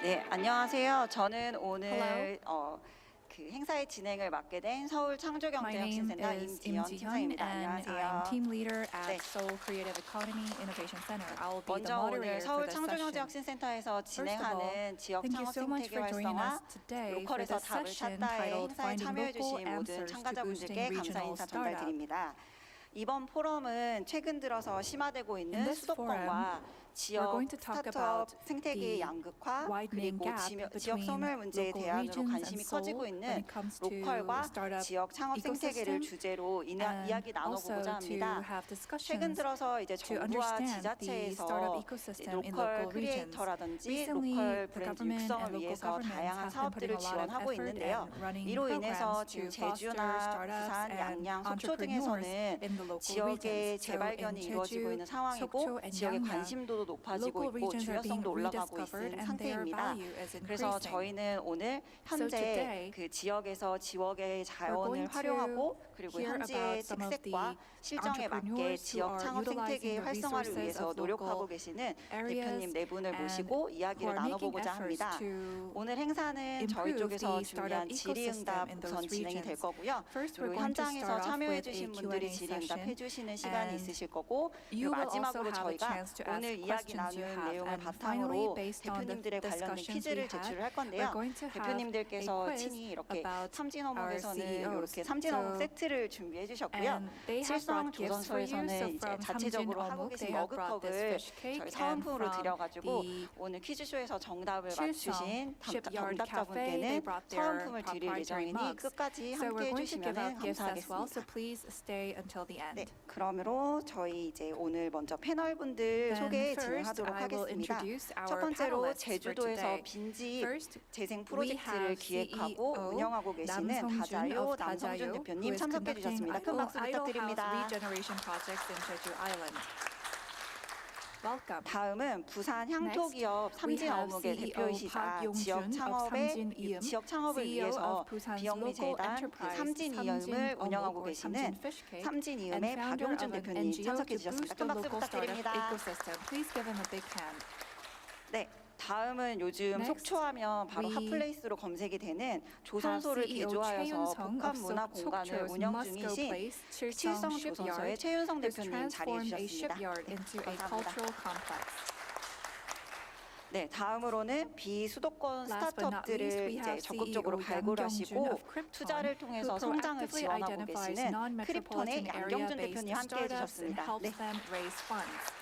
네, 안녕하세요. 저는 Hello. 오늘 그 행사의 진행을 맡게 된 서울 My name 창조경제혁신센터 is 임지연 Im 팀장입니다. and I'm 안녕하세요. team leader 네. at Seoul Creative Economy Innovation Center. I will be the 먼저 오늘 moderator for 서울 this session. 창조경제혁신센터에서 진행하는 지역 Thank you 창업 so much 생태계 for joining 활성화, us today for 로컬에서 this 답을 session 찾다의 titled 행사에 Finding 참여해주신 Local 모든 Answers to 참가자분들께 Boosting 감사 Regional 인사 Startup. 전달드립니다. 이번 포럼은 최근 들어서 심화되고 In 있는 this 수도권과 we're 지역 going to talk 스타트업 about 생태계의 the 양극화 widening 그리고 gap 지역 between 소멸 문제의 local 대안으로 regions 관심이 and 커지고 Seoul when 있는 it comes to 로컬과 startup 지역 창업 생태계를 ecosystem 주제로 and 이야기 나눠보고자 also to 합니다. have 최근 discussions 들어서 이제 to 정부와 understand the 지자체에서 startup ecosystem in 로컬 local regions. 크리에이터라든지 Recently, 로컬 the 브랜드 government 육성을 and local 위해서 governments 다양한 have been 사업들을 putting a lot of 지원하고 effort 있는데요. and running 이로 인해서 programs 지금 to foster 제주나 startups 부산, and 양양, 속초 entrepreneurs 등에서는 in the local 지역의 regions. So 재발견이 in 이루어지고 있는 Jeju, 상황이고 Sokcho, and 지역의 Yangyang, 관심도도 높아지고 local 있고 regions are being 중요성도 올라가고 rediscovered 있는 and their 상태입니다. value is 그래서 increasing. 저희는 오늘 So 현재 today, 그 지역에서 지역의 we're 자원을 going to 활용하고 그리고 hear 현지의 about some of 특색과 the 실정에 맞게 entrepreneurs who 지역 are 창업 생태계의 utilizing the 활성화를 resources 위해서 of 노력하고 local 계시는 areas 대표님 네 분을 and 모시고 who 이야기를 are making 나눠보고자 efforts 합니다. to 오늘 행사는 저희 improve 쪽에서 the 준비한 startup 질의응답 ecosystem in 우선 those 진행이 될 regions. 거고요. First, 그리고 we're going to 현장에서 start off 참여해 with a 주신 분들이 Q&A 질의응답 session, 해주시는 시간이 and 있으실 거고 you 그리고 will also 마지막으로 have a 저희가 chance to ask 오늘 이야기 questions you 나눈 have. 내용을 And finally, 바탕으로 based on the 대표님들에 관련된 discussions 퀴즈를 we had, 제출을 할 we're 건데요. going to have a 대표님들께서 quiz 친히 이렇게 about 삼진어묵에서는 our CEOs. 이렇게 삼진어묵 So, 세트를 준비해 주셨고요. And they have 칠성 brought gifts for you. So 조선소에서는 이제 from 자체적으로 Samjin 하고 Omuk, 계신 they have brought this 머그컵을 fish cake, 저희 and 사은품으로 from 드려가지고 the 오늘 퀴즈쇼에서 정답을 Chilsong 맞추신 Shipyard Cafe, they 정답자분께는 brought their 사은품을 드릴 proprietary 예정이니 mugs. 끝까지 So 함께 we're going to give 해주시면 out gifts as well. So 감사하겠습니다. please stay until the 네, end. 그러므로 저희 이제 오늘 먼저 패널분들 Then 소개 first, 진행하도록 I will 하겠습니다. introduce 첫 our 번째로 panelists for 제주도에서 today. 빈집 First, 재생 we 프로젝트를 have 기획하고 CEO 운영하고 계시는 남성준 다자요 of 남성준 Dajayo, who 대표님 is 참석해 conducting 주셨습니다. 큰 박수 Idle House 부탁드립니다. regeneration projects in Jeju Island. Welcome. 다음은 부산 향토기업 Next, we have 삼진어묵의 CEO 대표이시자 Park 지역 Yong-jun of 창업의 삼진이음, 지역 창업을 CEO 위해서 of Busan's 비영리 local 재단 enterprise 삼진이음을 삼진어묵 운영하고 or 계시는 Samjin Fish Cake, and 삼진이음의 founder 박용준 of an 대표님 NGO 참석해 to 주셨습니다. boost 큰 the 박수 local startup 부탁드립니다. ecosystem. Please give him a big hand. 네, 다음은 요즘 Next, 속초하면 바로 we 핫플레이스로 검색이 되는 조선소를 CEO 개조하여서 최윤성 복합 of 문화 공간을 Sokcho's 운영 Must Go 중이신 Place, 칠성 Chilsong 조선소의 Shipyard, 최윤성 has 대표님 자리해 transformed a 주셨습니다. shipyard into a 감사합니다. cultural complex. 네, 다음으로는 비수도권 Last but not 스타트업들을 least, we 이제 have 적극적으로 CEO 발굴하시고 Yang Kyung-jun of Krypton, 투자를 who 통해서 성장을 proactively 지원하고 identifies 계시는 non-metropolitan 크립톤의 양경준 area-based 대표님 함께해 startups and 주셨습니다. helps 네. them raise funds.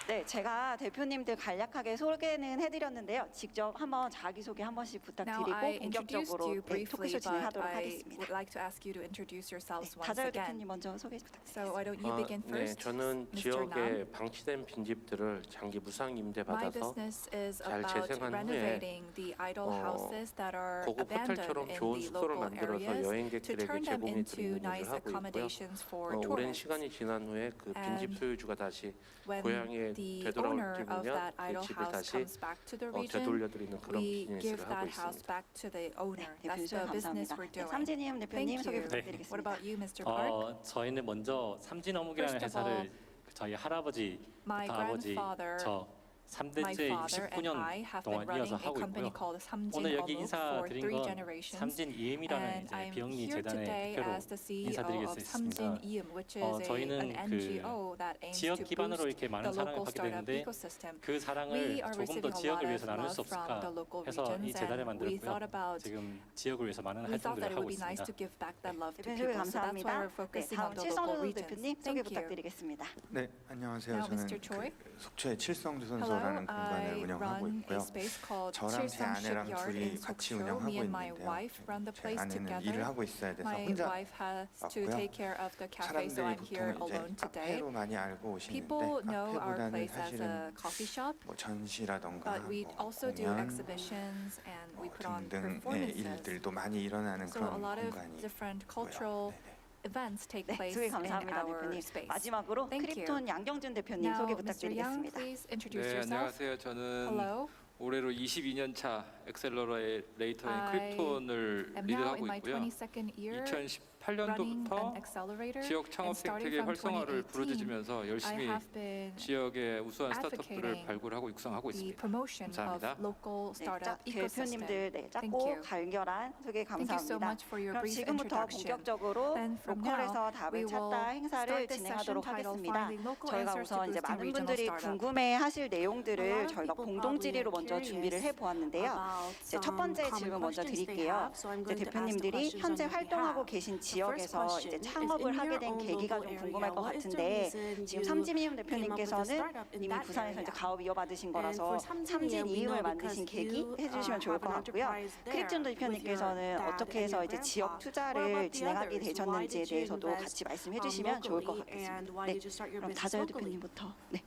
네, 제가 대표님들 간략하게 소개는 해드렸는데요. 직접 한번 자기소개 한 번씩 Now, 부탁드리고 I introduced 본격적으로 you briefly, 토크쇼 but 진행하도록 I 하겠습니다. would like to ask you to introduce yourselves once 다자요 again. 대표님 먼저 소개 So 부탁드리겠습니다. why don't you begin 네, first, 저는 Mr. Nam? 지역에 방치된 빈집들을 장기 무상 임대 My 받아서 business is 잘 about 재생한 후에 renovating the idle houses that are 고급 abandoned 호텔처럼 in 좋은 the 숙소를 local 만들어서 areas to 여행객들에게 turn them 제공해 into 드리는 nice 일을 하고 있고요. accommodations for 오랜 tourists. 시간이 지난 후에 그 빈집 And 소유주가 다시 When 고향에 the 되돌아올 owner of 때면 that 그 idle 집을 house 다시 comes back to the region, 되돌려드리는 그런 we give 비즈니스를 하고 that house 있습니다. back to the owner. 네, That's 대표님 the business 감사합니다. we're 네, doing. 삼진이음 대표님 Thank 소개 you. 부탁드리겠습니다. What about you, Mr. Park? 저희는 먼저 삼진어묵이라는 First of all, 회사를 저희 할아버지부터 my 아버지 grandfather, 저 My 3대째 father and I 69년 have been 동안 running 이어서 a 하고 company 있고요. called Samjin 오늘 여기 Omuk for 인사드린 3 건 generations. 삼진이음이라는 And 이제 I'm 비영리 here 재단의 today 대표로 as the CEO 인사드리겠습니다. of Samjin-ium, which is 저희는 an 그 NGO that aims 지역 to 기반으로 boost 이렇게 많은 the 사랑을 local 받게 startup 되는데 ecosystem. 그 사랑을 We are 조금 더 receiving a 지역을 lot 위해서 of 나눌 수 love from the 없을까 local 해서 이 regions, 재단을 and we thought 만들었고요. about 지금 지역을 위해서 많은 We thought 활동들을 that it 하고 would be nice to 있습니다. give back that love to 대표님 people. So that's why 감사합니다. we're 네, focusing 다음 on the local 칠성조선 regions. 대표님 소개 Thank you. 부탁드리겠습니다. 네, 안녕하세요. Now, 저는 Mr. Choi. 속초의 Hello, 칠성조선소라는 공간을 I 운영하고 run 있고요. a space called 저랑 제 Chilsong 아내랑 Shipyard 둘이 in 같이 Sokcho. 운영하고 Me and my 있는데요. wife run the 제 place 아내는 일을 together. 하고 있어야 돼서 My 혼자 wife has to 왔고요. take care of the cafe, so 사람들이 I'm here 보통 alone 이제 today. 카페로 많이 알고 오시는데 People know our 카페보다는 place as a 사실은 coffee shop, 뭐 전시라던가 but we 뭐 also do 공연 exhibitions and we put on 등등의 performances. 일들도 많이 일어나는 So a 그런 lot of 공간이 different 있고요. cultural 네네. events take 네, place 소개 in 감사합니다, our 대표님. space. 마지막으로 Thank you. 크립톤 양경준 대표님 Now, 소개 Mr. Yang, 부탁드리겠습니다. please introduce 네, yourself. 안녕하세요. 저는 Hello. 올해로 22년 차 엑셀러레이터인 I 크립톤을 am now in 리드하고 my 있고요. 22nd year. 2018 running an 2018년도부터 accelerator 지역 창업 and starting 생태계 from 활성화를 2018, 부르짖으면서 I 열심히 have been 지역의 우수한 스타트업들을 advocating 발굴하고 육성하고 the 있습니다. promotion of 감사합니다. local 네, startup ecosystem. 대표님들 네, Thank 짧고 you. 간결한 소개 Thank you so 감사합니다. much for your 그럼 brief 지금부터 introduction. 본격적으로 Then from 로컬에서 now, 답을 we 찾다 will 행사를 start this 진행하도록 session titled 하겠습니다. Finding Local 저희가 Answers to 우선 이제 Boosting 많은 Regional 분들이 Startup. 궁금해하실 A 내용들을 lot of 저희가 people 공동질의로 probably 먼저 are 준비를 curious 해보았는데요. about 이제 첫 some 번째 common 질문 먼저 questions they 드릴게요. have, so I'm 이제 going to ask the 대표님들이 questions 현재 on their 활동하고 behalf. 계신 The first 지역에서 이제 question is, 창업을 in 하게 your 된 own 계기가 좀 local 궁금할 area, 것 what is the 같은데 reason 지금 you 삼진이음 came up with a 대표님께서는 startup in 이미 that 부산에서 이제 area? 가업 이어받으신 And 거라서 for 삼진 삼진이음, we 이음을 know 만드신 because 계기 you 해주시면 좋을 have 것 an 같고요. enterprise there 크립존 with your 대표님께서는 dad 어떻게 and 해서 your 이제 grandpa. 지역 What 투자를 about the 진행하게 others? Why 되셨는지에 did you 대해서도 같이 invest 말씀해 주시면 좋을 것 locally, 같겠습니다. and why 네, did you start your 그럼 business 다절 locally? 대표님부터. 네.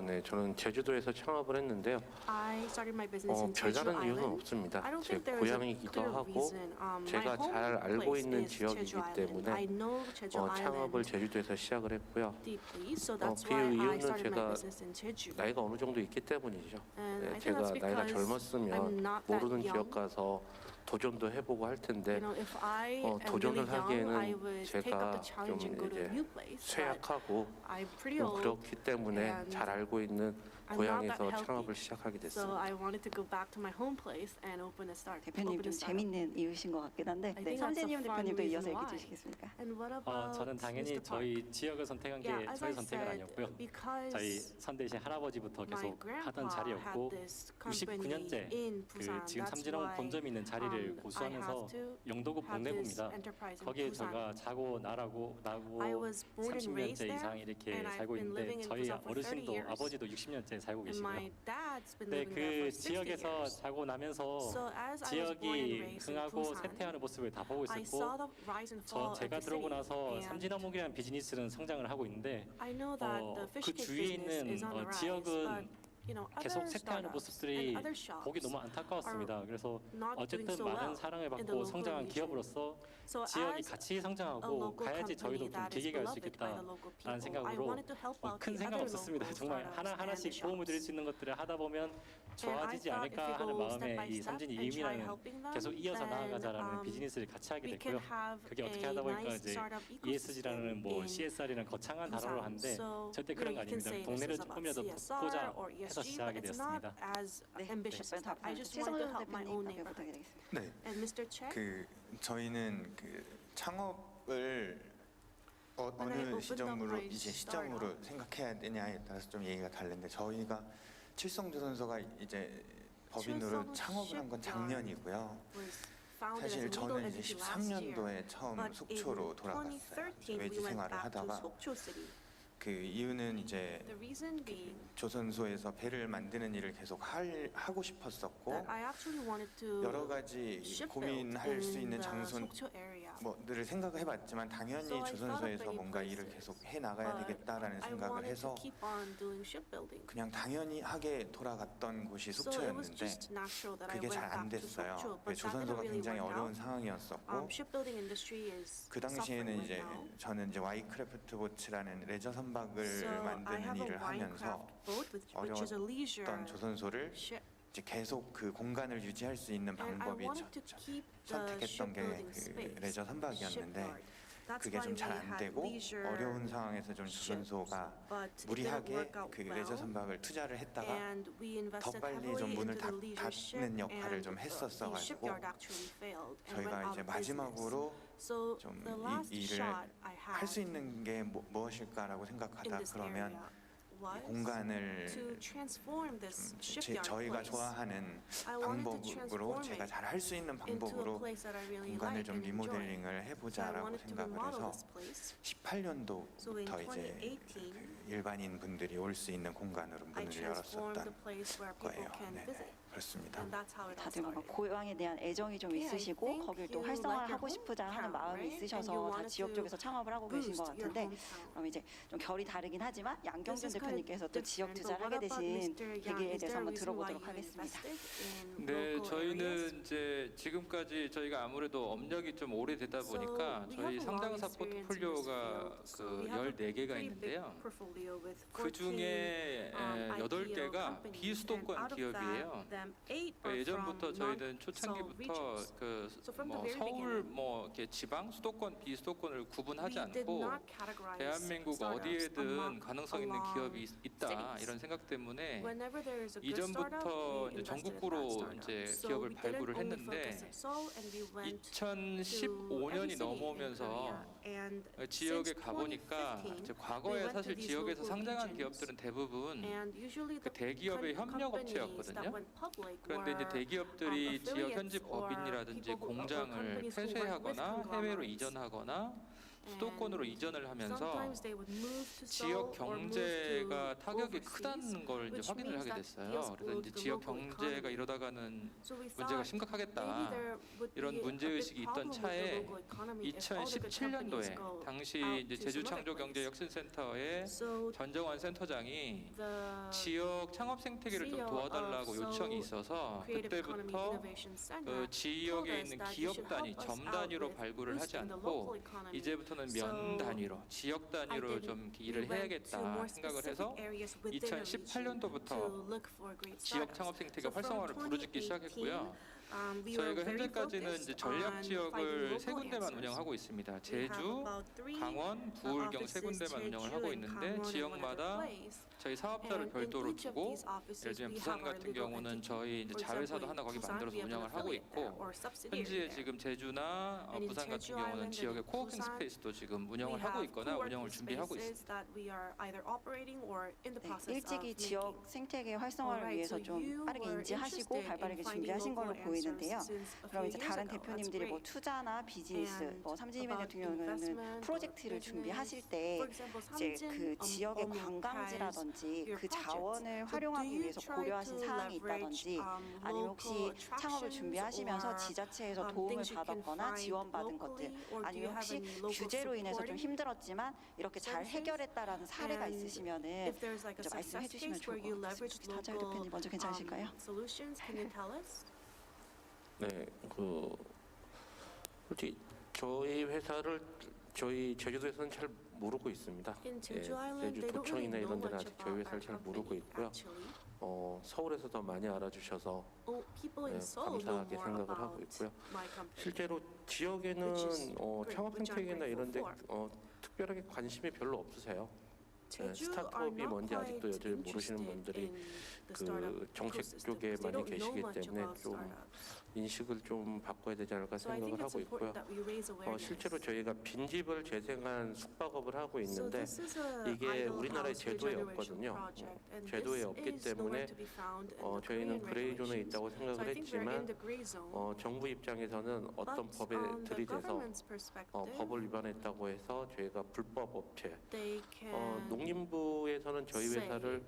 네, 저는 제주도에서 창업을 했는데요. I started my business in Jeju 별다른 이유는 Island. 없습니다. I don't 제 think there is a 고향이기도 clear 하고 reason. 제가 My home 잘 알고 place 있는 is 지역이기 Jeju Island. 때문에 I know Jeju 창업을 Island 제주도에서 시작을 했고요. deeply, so that's 그 why I 이유는 started my 제가 business in Jeju. 나이가 어느 정도 있기 때문이죠. And I think 제가 that's 나이가 because 젊었으면 I'm not that 모르는 young. 지역 가서 도전도 해보고 할 텐데 You know, if I am 도전을 really young, I 하기에는 would take up 제가 the challenge and go to a 좀 new place. But 쇠약하고 I'm pretty 좀 old, 그렇기 때문에 and 잘 알고 있는 I'm not that 고향에서 healthy. 창업을 시작하게 so 됐습니다. I wanted to go back to my home place and open a startup. 대표님 좀 재밌는 이유신 것 같긴 한데 I 네, think that's a 삼진이음 fun 대표님도 이어서 reason 얘기해 why. 주시겠습니까? And what about 저는 당연히 Mr. Park? 저희 지역을 선택한 게 Yeah, as 저희 I 선택은 said, 아니었고요. because 저희 선대시 할아버지부터 my 계속 grandpa 하던 had 자리였고 this company 69년째 in 그 Busan. 지금 That's 삼진호 why 본점이 있는 자리를 I 고수하면서 have to 영도구 have this 동래구입니다. enterprise in 거기에 Busan. 제가 자고 나고 I was born and raised 30년째 there, 이상 이렇게 and I've 살고 been living 있는데 in 저희 Busan for 30 어르신도 years. 아버지도 60년째 살고 And 계시고요. my dad's been 네, living there 그 for 60 지역에서 years. 자고 나면서 So as I was born and 지역이 raised in 흥하고 Busan, 쇠퇴하는 모습을 다 보고 I 있었고 saw the rise and fall of 제가 the 들어오고 city. 나서 And 삼진어묵이라는 비즈니스는 성장을 하고 있는데 I know that the 그 fish cake 주위에 business 있는 is on the rise, 지역은 but you know, 계속 other 쇠퇴하는 startups 모습들이 and other shops 보기 너무 안타까웠습니다. 그래서 not doing 어쨌든 so 많은 well 사랑을 in the 받고 local 성장한 region. 기업으로서 So 지역이 as 같이 a 성장하고 local 가야지 저희도 company 좀 that is 계기가 될 수 beloved by the 있겠다라는 local people, I 생각으로 wanted to help out 큰 the 생각 other 없었습니다. local 정말 startups 하나하나씩 and 도움을 드릴 shops. 수 있는 것들을 하다 보면 And I 좋아지지 thought if 않을까 we 하는 go 마음에 step by 이 step 삼진이 and try 이음이라는 helping them, 계속 이어서 then 나아가자라는 비즈니스를 같이 하게 we can 됐고요. have 그게 어떻게 a 하다 보니까 nice 이제 startup ESG라는 ecosystem 뭐 in CSR이라는 거창한 단어를 Busan. 하는데 So 절대 you 그런 know, 거 you can 아닙니다. say this 동네를 is about 조금이라도 CSR 돕고자 or 해서 ESG, 시작하게 but it's not 되었습니다. as 네, ambitious as that. I just wanted to help my own 대표님 답변 neighborhood. 부탁드리겠습니다. 네, And Mr. Che, 저희는 창업을 When I 어느 opened up 시점으로 my 이제 시점으로 startup. 생각해야 되냐에 따라서 좀 얘기가 다른데 저희가 칠성조선소가 이제 법인으로 칠성 창업을 한 건 shipyard 작년이고요. was founded as a 사실 legal 저는 이제 entity last year. 13년도에 처음 But 속초로 in 돌아갔어요. 2013, we 외지 went 생활을 back to 하다가 Sokcho City. 그 이유는 이제 The reason being 조선소에서 배를 만드는 일을 계속 하고 싶었었고 that I actually wanted to 여러 가지 shipbuild 고민할 수 in 있는 the 장소는 Sokcho area. 늘 생각을 해봤지만 당연히 So I 조선소에서 thought of 뭔가 many 일을 places, 계속 해 나가야 But 되겠다라는 I 생각을 wanted 해서 to keep on doing shipbuilding. 그냥 당연히 하게 돌아갔던 곳이 So it was 속초였는데 just natural that I 그게 went 잘 안 back to 됐어요. Sokcho, but that didn't 조선소가 really 굉장히 work 어려운 out. 상황이었었고 Shipbuilding industry is 그 suffering 당시에는 right 이제 now. 저는 이제 와이크래프트 보츠라는 레저 선박을 So I 만드는 have a 일을 하면서 Minecraft boat, which is a leisure 어떤 조선소를 ship. 이제 계속 그 공간을 유지할 수 있는 And I 방법이 wanted to keep the 선택했던 게 shipbuilding 그 space, 레저 선박이었는데 shipyard. That's 그게 why 좀 we 잘 안 had 되고 leisure 어려운 상황에서 좀 ships, 조선소가 but it didn't 무리하게 work out 그 레저 well. 선박을 투자를 했다가 And we 더 invested 빨리 heavily 좀 문을 into the leisure ship, 닫는 역할을 and 좀 the 했었어가지고 shipyard actually failed and went 저희가 out 이제 of business. 마지막으로 So 좀 the 이 last 일을 shot I 할 수 had 있는 게 무엇일까라고 in 생각하다 this 그러면 area 이 was 공간을 to transform this 제, shipyard 저희가 place 좋아하는 I wanted to 방법으로 transform 제가 it 잘 할 수 있는 into a 방법으로 place that I really 공간을 like 좀 and enjoy. 리모델링을 So I 해보자라고 wanted to 생각을 remodel 해서 this place. So in 18년도부터 이제 2018, 그 일반인 분들이 올 수 있는 공간으로 I 문을 transformed the 열었었던 place where people 거예요. can 네네, visit. 그렇습니다. And that's how it all 다들 뭔가 started. 고향에 대한 애정이 좀 Yeah, I 있으시고 think 거길 또 you 활성화를 like your 하고 싶고자 하는 hometown, 마음이 right? And you 있으셔서 다 wanted 지역 to 쪽에서 창업을 하고 계신 것 boost your 같은데 hometown. 그럼 이제 좀 결이 다르긴 하지만 This 양경준 is kind of 대표님께서 또 지역 different, 투자를 but 하게 what about 되신 Mr. Yang? 계기에 Is 대해서 there a 한번 reason why 들어보도록 you 하겠습니다. invested in 네, local areas? 저희는 이제 지금까지 저희가 아무래도 업력이 좀 오래되다 보니까 So we 저희 have a long 상장사 experience in this 포트폴리오가 field. So we 그 have a 14개가 pretty big 있는데요. portfolio with 그 14 중에 IPO 8개가 companies. 비수도권 And out of 기업이에요. that, 8 그 are 예전부터 from 저희는 non-Seoul 초창기부터 regions. 그 So from the 뭐 very 서울 beginning, 뭐 이렇게 지방 수도권 비수도권을 구분하지 we did 않고 not categorize 대한민국 startups 어디에든 among- 가능성 있는 along 기업이 있다 cities. 이런 생각 때문에 Whenever there is a good startup, 이전부터 we 이제 invested in that 전국구로 startup. 이제 So 기업을 we didn't 발굴을 only 했는데 focus on Seoul, and we went to 2015년이 every city in 넘어오면서 Korea. And 지역에 since 가보니까 2015, 이제 we 과거에 went to 사실 these 지역에서 local 상장한 regions. 기업들은 대부분 And usually 그 the 대기업의 협력 companies that 업체였거든요. went public 그런데 이제 were 대기업들이 지역 현지 affiliates or 법인이라든지 people who- or 공장을 companies who work with 폐쇄하거나 해외로 conglomerates. 이전하거나 수도권으로 And 이전을 하면서 sometimes they would move to 지역 Seoul or move 경제가 to 타격이 overseas. 크다는 걸 이제 which 확인을 means 하게 that 됐어요. this 그래서 would 이제 the 지역 local 경제가 economy. 이러다가는 So we 문제가 thought 심각하겠다. maybe there would 이런 be a 문제 big 의식이 있던 problem with the 차에 local economy if all the good companies 2017년도에 go 당시 out 이제 to 제주 some 창조 other 경제 place. 혁신센터의 So 전정환 센터장이 the 지역 창업 생태계를 좀 CEO 도와달라고 of 요청이 Seoul 있어서 Creative Economy 그때부터 Innovation Center 그 지역에 told us 있는 that you 기업 should 단위, help us 점 out 단위로 with 발굴을 하지 boosting the 않고 local economy. 이제부터는 면 So 단위로, 지역 단위로 I 좀 didn't- 일을 we went to 해야겠다 more 생각을 specific 해서 areas within a region 2018년도부터 to look for great 지역 startups. 창업 생태계 So from 활성화를 부르짖기 2018, 시작했고요. we were 저희가 very 현재까지는 이제 focused 전략 on 지역을 finding 세 local 군데만 answers. 운영하고 있습니다. We have 제주, about three 강원, 부울경 세 offices, 군데만 운영을 제주 하고 and 있는데 강원 and one other 지역마다 place. 저희 사업자를 And in 별도로 each of 두고 these offices, 예를 들면 we 부산 have our 같은 legal 경우는 entity. 저희 이제 For 자회사도 example, 하나 거기 in 만들어서 Busan, we have an 운영을 하고 affiliate there 있고 or subsidiary 현지에 there. 지금 제주나 And in 부산 같은 Jeju 경우는 Island 지역의 and in 코워킹 Busan, 스페이스도 지금 We 운영을 하고 have 있거나 운영을 co-working 준비하고 있습니다. spaces that we are either operating or in the 네, process of 일찍이 making. 지역 생태계 활성화를 Alright, 위해서 so 좀 you 빠르게 were 인지하시고 interested 발빠르게 in finding 준비하신 걸로 local 보이는데요. answers since a 그럼 few 이제 years 다른 ago. That's 대표님들이 뭐 great. 투자나 비즈니스, And 뭐 삼진이맨 about 같은 경우는 investment or 프로젝트를 준비하실 business, 때 for example, 이제 그 삼진, 지역의 almost 관광지라든지 your 그 projects. 자원을 So 활용하기 do you 위해서 try 고려하신 to 사항이 leverage, 있다든지 아니면 혹시 local 창업을 attractions 준비하시면서 or, 지자체에서 도움을 things you can 받았거나 find 지원받은 것들 locally, or do 아니면 you have 혹시 any local 규제로 인해서 좀 supporting 힘들었지만 이렇게 잘 services? 해결했다라는 사례가 And 있으시면은 If there's like a 먼저 말씀해 success 주시면 case where 좋을 you 것 leverage 같습니다. 하자일 local 대표님 먼저 괜찮으실까요? solutions, can you tell us? 네, 그 솔직히 저희 회사를 저희 제주도에서는 잘 모르고 있습니다. In 예, Jeju Island, 제주 they don't 도청이나 really know 이런 데는 much 아직 저희 about 회사를 our 잘 모르고 company, 있고요. actually. 서울에서 더 많이 알아주셔서 People in 네, Seoul know 감사하게 more 생각을 하고 about 있고요. my company. 실제로 지역에는 Which is great, 창업 which I'm 생태계나 이런 데 grateful 특별하게 관심이 별로 없으세요. Jeju 스타트업이 are not 뭔지 아직도 quite 여전히 모르시는 interested 분들이 in the 그 startup 정책 ecosystem 쪽에 because they 많이 don't know 계시기 much 때문에 about 좀 startups. 인식을 좀 바꿔야 되지 않을까 So I think 생각을 it's 하고 있고요. important that we raise awareness. 실제로 저희가 빈집을 재생한 숙박업을 하고 So 있는데 this is a 이게 idle 우리나라에 house 제도에 regeneration 없거든요. project, and 제도에 this 없기 is nowhere 때문에 to be found in the 저희는 Korean 그레이 존에 regulations. 있다고 So 생각을 I think we're in 했지만 the gray zone. 정부 입장에서는 어떤 But 법에 on the 들이대서 government's perspective, 법을 위반했다고 해서 저희가 불법 업체 they can 농림부에서는 저희 say 회사를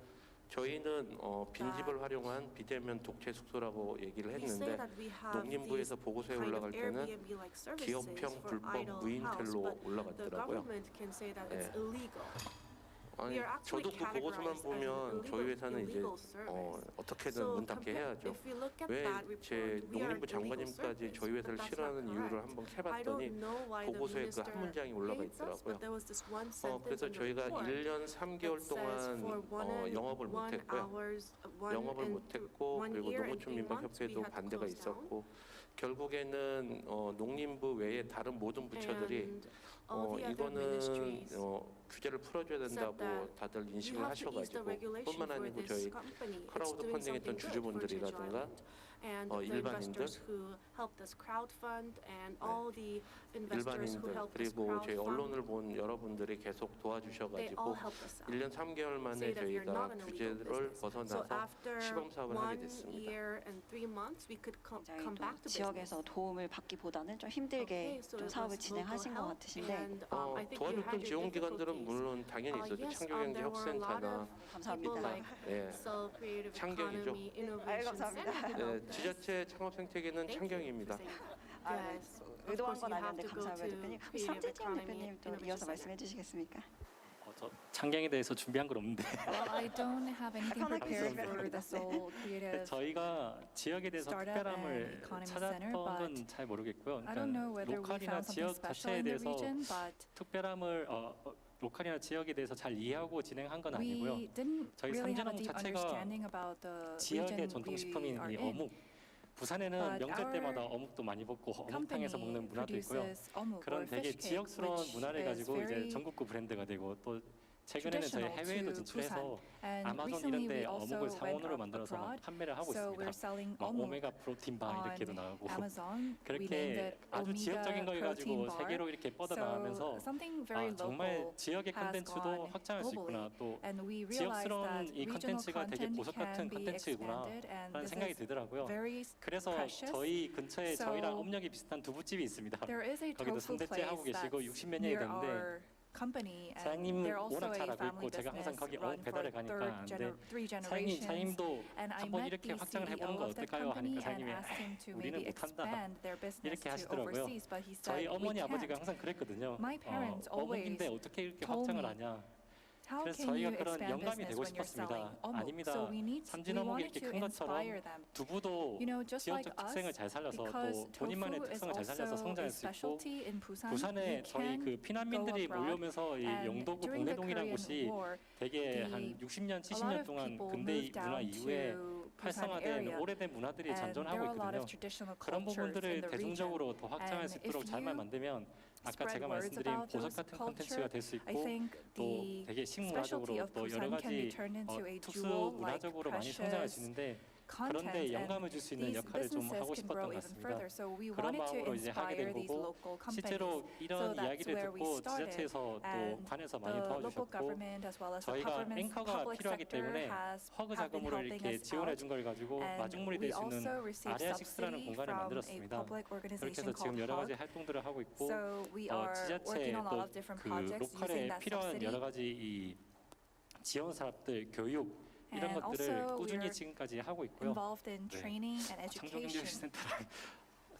저희는 빈집을 활용한 비대면 독채 숙소라고 얘기를 we say 했는데 that we have 농림부에서 these 보고서에 kind of 올라갈 때는 Airbnb-like services 기업형 for 불법 idle house, 무인텔로 but the 올라갔더라고요. government can say that it's 예. illegal. 아니, We are actually 저도 그 보고서만 categorized as an 보면 저희 회사는 이제 illegal service. 어떻게든 So 문 닫게 해야죠. if we look at 왜 that 제 report, we are 농림부 an illegal 장관님까지 service, 저희 but 회사를 that's not 싫어하는 이유를 correct. 한번 I 해봤더니 don't know why the 보고서에 그 minister 한 문장이 올라가 hates us, 있더라고요. but there was this one sentence 그래서 in the 저희가 report 1년 3개월 that says for 동안 영업을 못했고요. 영업을 못했고 그리고 농어촌민박협회도 반대가 있었고 결국에는 농림부 외에 다른 모든 부처들이 이거는 규제를 풀어줘야 된다고 다들 인식을 하셔가지고 뿐만 아니고 저희 크라우드 펀딩했던 주주분들이라든가 일반인들 일반인들 그리고 저희 언론을 본 여러분들이 계속 도와주셔가지고 1년 3개월 만에 저희가 규제를 벗어나서 시범 사업을 하게 됐습니다. 굉장히 또 지역에서 도움을 받기보다는 좀 힘들게 좀 사업을 진행하신 것 같으신데 도와줬던 지원기관들은 물론 당연히 있었죠. 창조경제 혁센터나 감사합니다. 예, 창경이죠. 아유, 감사합니다. 네, 지자체 창업 생태계는 창경입니다. 의도한 건 아니었는데 감사합니다 대표님. 혹시 삼재지영 대표님 또 이어서 말씀해 주시겠습니까? 저 창경에 대해서 준비한 건 없는데 Well, I don't have anything 편하게 prepared 말씀해 for the Seoul Creative. 저희가 지역에 대해서 Startup 특별함을 and Economy 찾았던 Center, 건 but 잘 모르겠고요. I don't know 그러니까 whether we 로컬이나 found something 지역 special 자체에 in the 대해서 region, but 특별함을 로컬이나 지역에 대해서 잘 이해하고 진행한 건 아니고요. We didn't 저희 really have a 삼진홍 deep 자체가 understanding about the 지역의 region 전통식품인 we 이 are in. 어묵. 부산에는 But 명절 때마다 our 어묵도 많이 먹고 Company 어묵탕에서 먹는 문화도 있고요. produces 어묵 그런 or 되게 fish cake, 지역스러운 which 문화를 is 가지고 이제 very 전국구 브랜드가 되고 또 최근에는 저희 traditional 해외에도 to 진출해서 And 아마존 recently 이런 데 we also 어묵을 went 상온으로 만들어서 막 abroad. 판매를 하고 So 있습니다. we're selling 막 어묵 오메가 프로틴 바 이렇게도 on 나오고 Amazon. We named 그렇게 it 아주 지역적인 걸 Omega 가지고 Protein Bar. 세계로 이렇게 뻗어나가면서 So something very 아, 정말 local 지역의 has 컨텐츠도 gone 확장할 수 있구나 또 and we realized 지역스러운 that 이 regional 컨텐츠가 되게 content 보석 같은 can be 컨텐츠구나 expanded and 라는 this 생각이 is 들더라고요. very 그래서 precious. 저희 근처에 So 저희랑 업력이 비슷한 두부집이 있습니다. There is a 거기도 tofu 3대째 place 하고 계시고 that's 60몇 년이 near 됐는데 our company and 사장님 they're also 워낙 잘 a 알고 family 있고 제가 항상 business 거기 run 어묵 배달을 for 가니까 아는데 three 사장님 generations. 사장님도 And I 한번 met 이렇게 the 확장을 CEO 해보는 거 of that 어떨까요? company 하니까 and 사장님이 asked him to 우리는 maybe 못한다 expand their business 이렇게 to 하시더라고요. overseas, but he 저희 said we 어머니 아버지가 can't. 항상 그랬거든요. My parents 어묵인데 always 어떻게 이렇게 told 확장을 me, 하냐. How 그래서 can you 저희가 그런 expand 영감이 business 되고 when you're 싶었습니다. selling 어묵? 아닙니다. So we 삼진 어묵이 wanted 이렇게 to 큰 것처럼 inspire them. 두부도 You know, just like 지역적 특성을 us, 잘 살려서 because 또 본인만의 tofu is 특성을 잘 살려서 also a 성장할 수 있고 specialty in Busan. 부산에 You 저희 can 그 go 피난민들이 abroad 몰려오면서 이 and 영도구 during the 봉내동이라는 Korean 곳이 War, 되게 한 the- 60년, a lot 70년 of 동안 people 근대 moved 문화 down 이후에 to Busan 활성화된 area. 오래된 문화들이 And there 잔존하고 are a lot 있거든요. of traditional 그런 cultures 부분들을 in the region. 대중적으로 더 확장할 수 And 있도록 if 잘만 you 만들면 아까 spread 제가 words 말씀드린 about 보석 those 같은 콘텐츠가 될 수 I 있고 think 또 the 되게 specialty 식문화적으로 of 또 여러 Busan can be 가지 turned into a 특수 jewel like 문화적으로 많이 성장할 수 precious 있는데 content, 그런데 and 영감을 줄 수 있는 these 역할을 좀 businesses 하고 can grow 싶었던 것 even 같습니다. further. So we 그런 wanted to 마음으로 이제 하게 된 inspire these 거고 local companies. 실제로 이런 So that's 이야기를 where we 듣고 started. 지자체에서 또 And 관에서 많이 the local 도와주셨고 government as well as the 저희가 government 앵커가 public 필요하기 sector 때문에 허그 have been 자금으로 helping 이렇게 us 지원해 out. 준 걸 가지고 And 마중물이 we 될 수 있는 also received 아리아식스라는 subsidy 공간을 from a 만들었습니다. public 그렇게 organization 해서 지금 called 여러 가지 HUG. 활동들을 하고 있고 So we are 지자체 working on a lot 또 of different 그 projects using 로컬에 that 필요한 subsidy. 여러 가지 이 지원 사업들 교육 이런 And 것들을 also 꾸준히 we're 지금까지 하고 있고요. involved in 네. training and education. 창조경제센터랑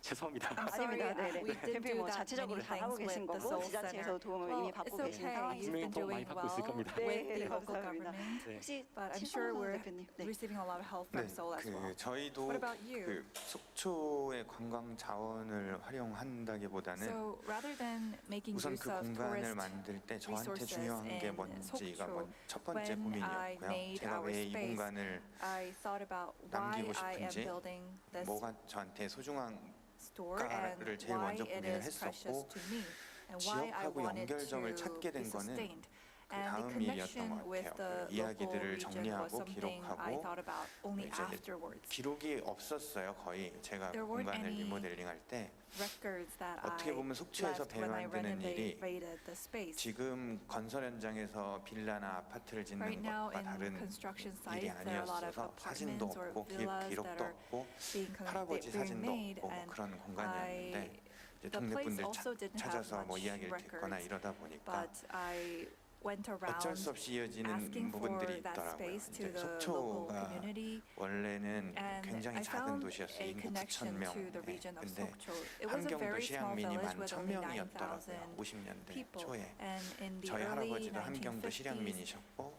죄송합니다. I'm sorry, 아닙니다. 네네. we didn't 대표님 do 뭐 that 자체적으로 many 다 하고 things 계신 with the 거고 Seoul 지자체에서 Center. 도움을 Well, 이미 it's 받고 계신 okay. 상황입니다. You've 분명히 been 도움 많이 doing 받고 있을 well 겁니다. with 네, the local 감사합니다. government, 네. 혹시 but I'm sure 신성호 we're 대표님. 네. receiving a lot of help 네, from Seoul as well. 저희도 What about you? 그 속초의 관광 자원을 활용한다기보다는 So rather than making 우선 use 그 of 공간을 tourist 만들 때 저한테 resources 중요한 게 in 뭔지가 속초, 첫 번째 when I 고민이었고요. made 제가 our 왜 이 space, 공간을 I thought about why 남기고 I am 싶은지, building this 뭐가 저한테 소중한 store and 가를 제일 why 먼저 it 고민을 is precious 했었고, to me and why I 지역하고 wanted 연결점을 to 찾게 된 be 거는 sustained. 그 And the 다음 일이었던 connection 것 with 같아요. the 그 local 이야기들을 region was 정리하고 something I 기록하고 thought about only 이제 afterwards. 기록이 없었어요. 거의 제가 There weren't 공간을 any 리모델링 할 때 Records that 어떻게 I 보면 속초에서 left when I 배만드는 일이 renovated the space. 지금 건설 현장에서 빌라나 아파트를 Right 짓는 now 것과 in 다른 construction 일이 sites, there are a lot of 아니었어서 사진도 apartments or 없고 villas 기록도 that are 없고 being 할아버지 being 사진도 made, 없고 뭐 and 그런 공간이었는데 이제 the 동네 place 분들 also didn't have 찾아서 뭐 much 이야기를 듣거나 records, 이러다 보니까 but I went around 어쩔 수 없이 이어지는 asking for 부분들이 that 있더라고요. space to 이제 the local 속초가 community. 원래는 And 굉장히 I 작은 found 도시였어요. a 인구 connection 9,000명. to the region of 근데 Sokcho. It was a 함경도 very small 실향민이 village with only 11,000명이었더라고요. 9,000 50년대 people. 초에. And in the 저희 early 할아버지도 함경도 1950s, 실향민이셨고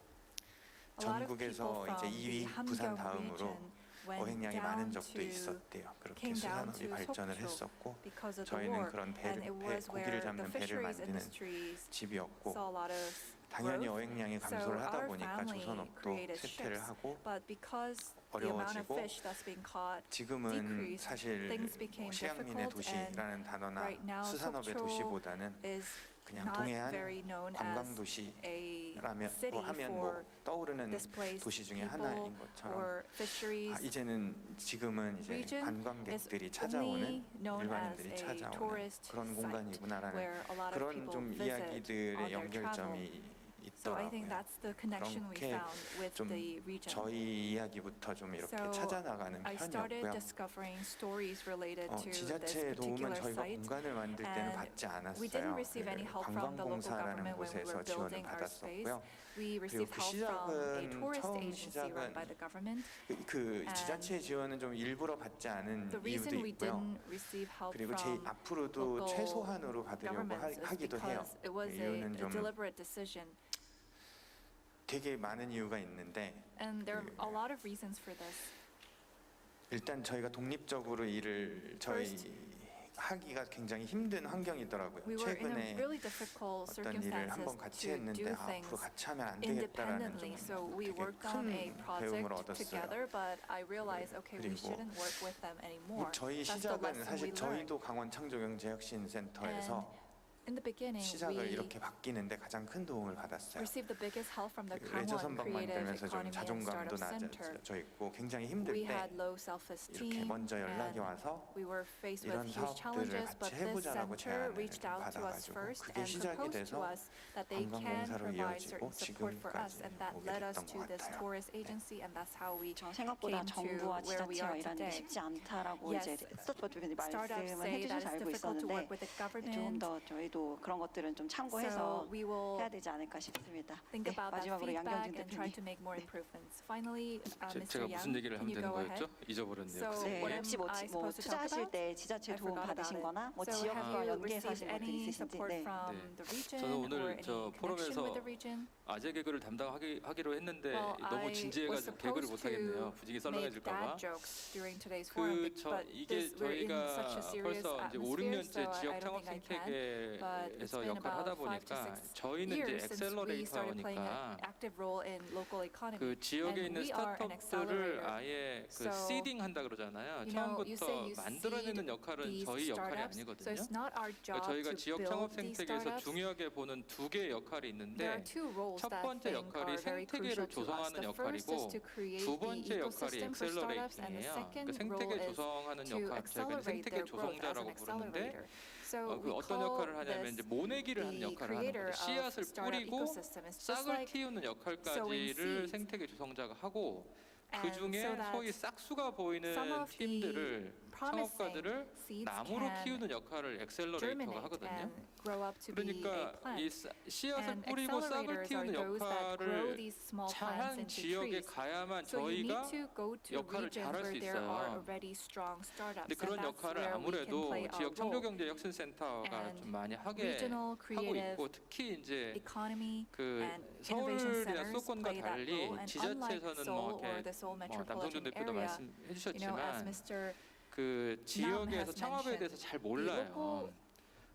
a lot of people 전국에서 이제 from 2위 the 부산 Hamgyong 다음으로 region went 어획량이 많은 down 적도 to 있었대요. 그렇게 came down 수산업이 to 발전을 속초 했었고 because of the 저희는 war. 그런 And it was 고기를 where the 잡는 배를 fisheries 만드는 industries 집이었고 saw a lot of 당연히 growth. 어획량이 So 감소를 하다 our 보니까 family 조선업도 created 쇠퇴를 ships. 하고 But because the amount of 어려워지고 fish that's being caught 지금은 decreased, 사실 things became 실향민의 difficult, 도시라는 단어나 right now 수산업의 속초 도시보다는 is 그냥 not 동해안 very known 관광 as 도시라면 a city 뭐 하면 for 뭐 떠오르는 displaced 도시 중에 people 하나인 것처럼 or fisheries. 이제는 지금은 이제 region 관광객들이 is 찾아오는 only known 일반인들이 as a 찾아오는 tourist 그런 site 공간이구나라는 where a lot of 그런 people 좀 visit 이야기들의 on their 연결점이 travel. So I think 있더라고요. that's the connection we 그렇게 found with 좀 the region. 저희 이야기부터 좀 이렇게 So 찾아나가는 I started 편이었고요. discovering stories related to this 지자체의 도움은 particular 저희가 site. 공간을 만들 때는 and 받지 we didn't 않았어요. receive any 그 help from the local 관광공사라는 government when we 곳에서 were 지원을 building our space. 받았었고요. We received 그 help from a 시작은 tourist 처음 agency run by the government. 그 And 지자체 지원은 좀 일부러 받지 않은 The 이유도 reason we 있고요. didn't receive help 그리고 제 from 앞으로도 local 최소한으로 받으려고 governments is 하기도 해요. because it was 이유는 a 좀 deliberate decision. 되게 많은 이유가 있는데 And there are a lot of reasons for this. 일단 저희가 독립적으로 일을 저희 First, 하기가 굉장히 힘든 환경이더라고요. We were in a 최근에 really difficult 어떤 일을 한번 circumstances 같이 to 했는데 do 앞으로 things 같이 하면 안 되겠다라는 independently. 좀 So we 되게 worked on a 큰 배움을 project 얻었어요. together, but I realized, okay, we 그리고 shouldn't work with them anymore. 저희 That's the 시작은 lesson 사실 we learned. 저희도 강원 창조경제혁신센터에서 In the beginning, 시작을 we 이렇게 바뀌는데 가장 큰 도움을 받았어요. received the biggest help from the 그 Gangwon 외조선박만 Creative 되면서 좀 Economy and 자존감도 Startup Center. 낮아져 있고 굉장히 힘들 We 때 had low 이렇게 self-esteem, 먼저 연락이 and 와서 we were faced with 이런 huge 사업들을 challenges, 같이 but this 해보자라고 center 제안을 reached out to us 받아가지고 first 그게 and 시작이 proposed to 돼서 us that they can 관광공사로 provide 이어지고 certain support for us, 지금까지 and that 오게 led us 됐던 to 것 this 같아요. tourist agency, and that's how we 저 생각보다 came to 정부와 where we 지자체와 are 일하는 게 today. 쉽지 않다라고 Yes, 이제 스타트업 대표님 startups 말씀을 say that 해주셔서 it's 알고 difficult to work 있었는데 with the 좀 government. 더 저희도 그런 것들은 좀 So 참고해서 we will 해야 되지 않을까 싶습니다. think 네, about that 마지막으로 feedback 양경진 and try 대표님. to make more improvements. Finally, Mr. 제가 무슨 Yang, 얘기를 can 하면 you 되는 go ahead? 거였죠? 잊어버렸네요. So 그 네, what 얘기. am 혹시 뭐, I supposed to talk 투자하실 about? 때 지자체 I 도움 forgot about 받으신 it. 거나 뭐 So have 지역과 you 연계해서 received 하신 것들이 any 있으신지. support 네. from 네. the region 저는 오늘 or any 저 connection 포럼에서 with the region? 아재 개그를 담당하기로 했는데 Well, 너무 I 진지해가지고 was 개그를 supposed 못 하겠네요. to 분위기 make 썰렁해질까봐. dad jokes during today's forum, but 이게 this, we're in 저희가 such a serious 벌써 이제 5, atmosphere, 6년째 so 지역 I 창업 don't think I can. But it's 생태계에서 been 역할을 하다 about 5 to 보니까 6 저희는 이제 years since we started playing an 엑셀러레이터니까 active role in local economy. 그 지역에 And 있는 we are an 스타트업들을 accelerator. 아예 그 So, 시딩 한다 그러잖아요. You know, you say 처음부터 you 만들어내는 seed 역할은 these 저희 역할이 startups, so 아니거든요. it's not our job 그러니까 저희가 to 지역 build 창업 these 생태계에서 startups. 중요하게 보는 두 개의 역할이 There are 있는데 two roles 첫 that I 번째 think 역할이 are very 생태계를 crucial to us. 조성하는 The first is 역할이고 to create 두 the 번째 역할이 ecosystem for startups, and the 엑셀러레이팅이에요. second 그 생태계 role is 조성하는 to 역할, 저희가 accelerate 생태계 their growth as an 조성자라고 부르는데 accelerator. So 그 we 어떤 call 역할을 하냐면 이제 this 모내기를 하는 the 역할을 하는 creator 거죠. of 씨앗을 startup 뿌리고 ecosystem. It's just 싹을 like 틔우는 sowing 역할까지를 seeds. 생태계 조성자가 하고 그 And 중에 so that 소위 싹수가 보이는 some of the 팀들을 promising 창업가들을 seeds 나무로 can 키우는 역할을 엑셀러레이터가 germinate 하거든요. and grow up to be a 그러니까 이 plant. 씨앗을 And 뿌리고 싹을 accelerators are 틔우는 those that grow 역할을 these small plants 잘한 into 지역에 trees. 가야만 So you need 저희가 to go to 역할을 regions 잘할 수 where there are 있어요. already strong startups. 근데 그런 And that's 역할을 where we can 아무래도 play our 지역 role. 창조경제혁신센터가 And 좀 많이 하게 Regional 하고 creative 있고 특히 이제 economy 그 and innovation 서울이나 centers 수도권과 play that 달리 role. And unlike 지자체에서는 Seoul 뭐 or 이렇게 the Seoul 뭐 남성준 metropolitan 대표도 area, 말씀해 you know, as 주셨지만 Mr. 그 지역에서 has 창업에 대해서 잘 몰라요. local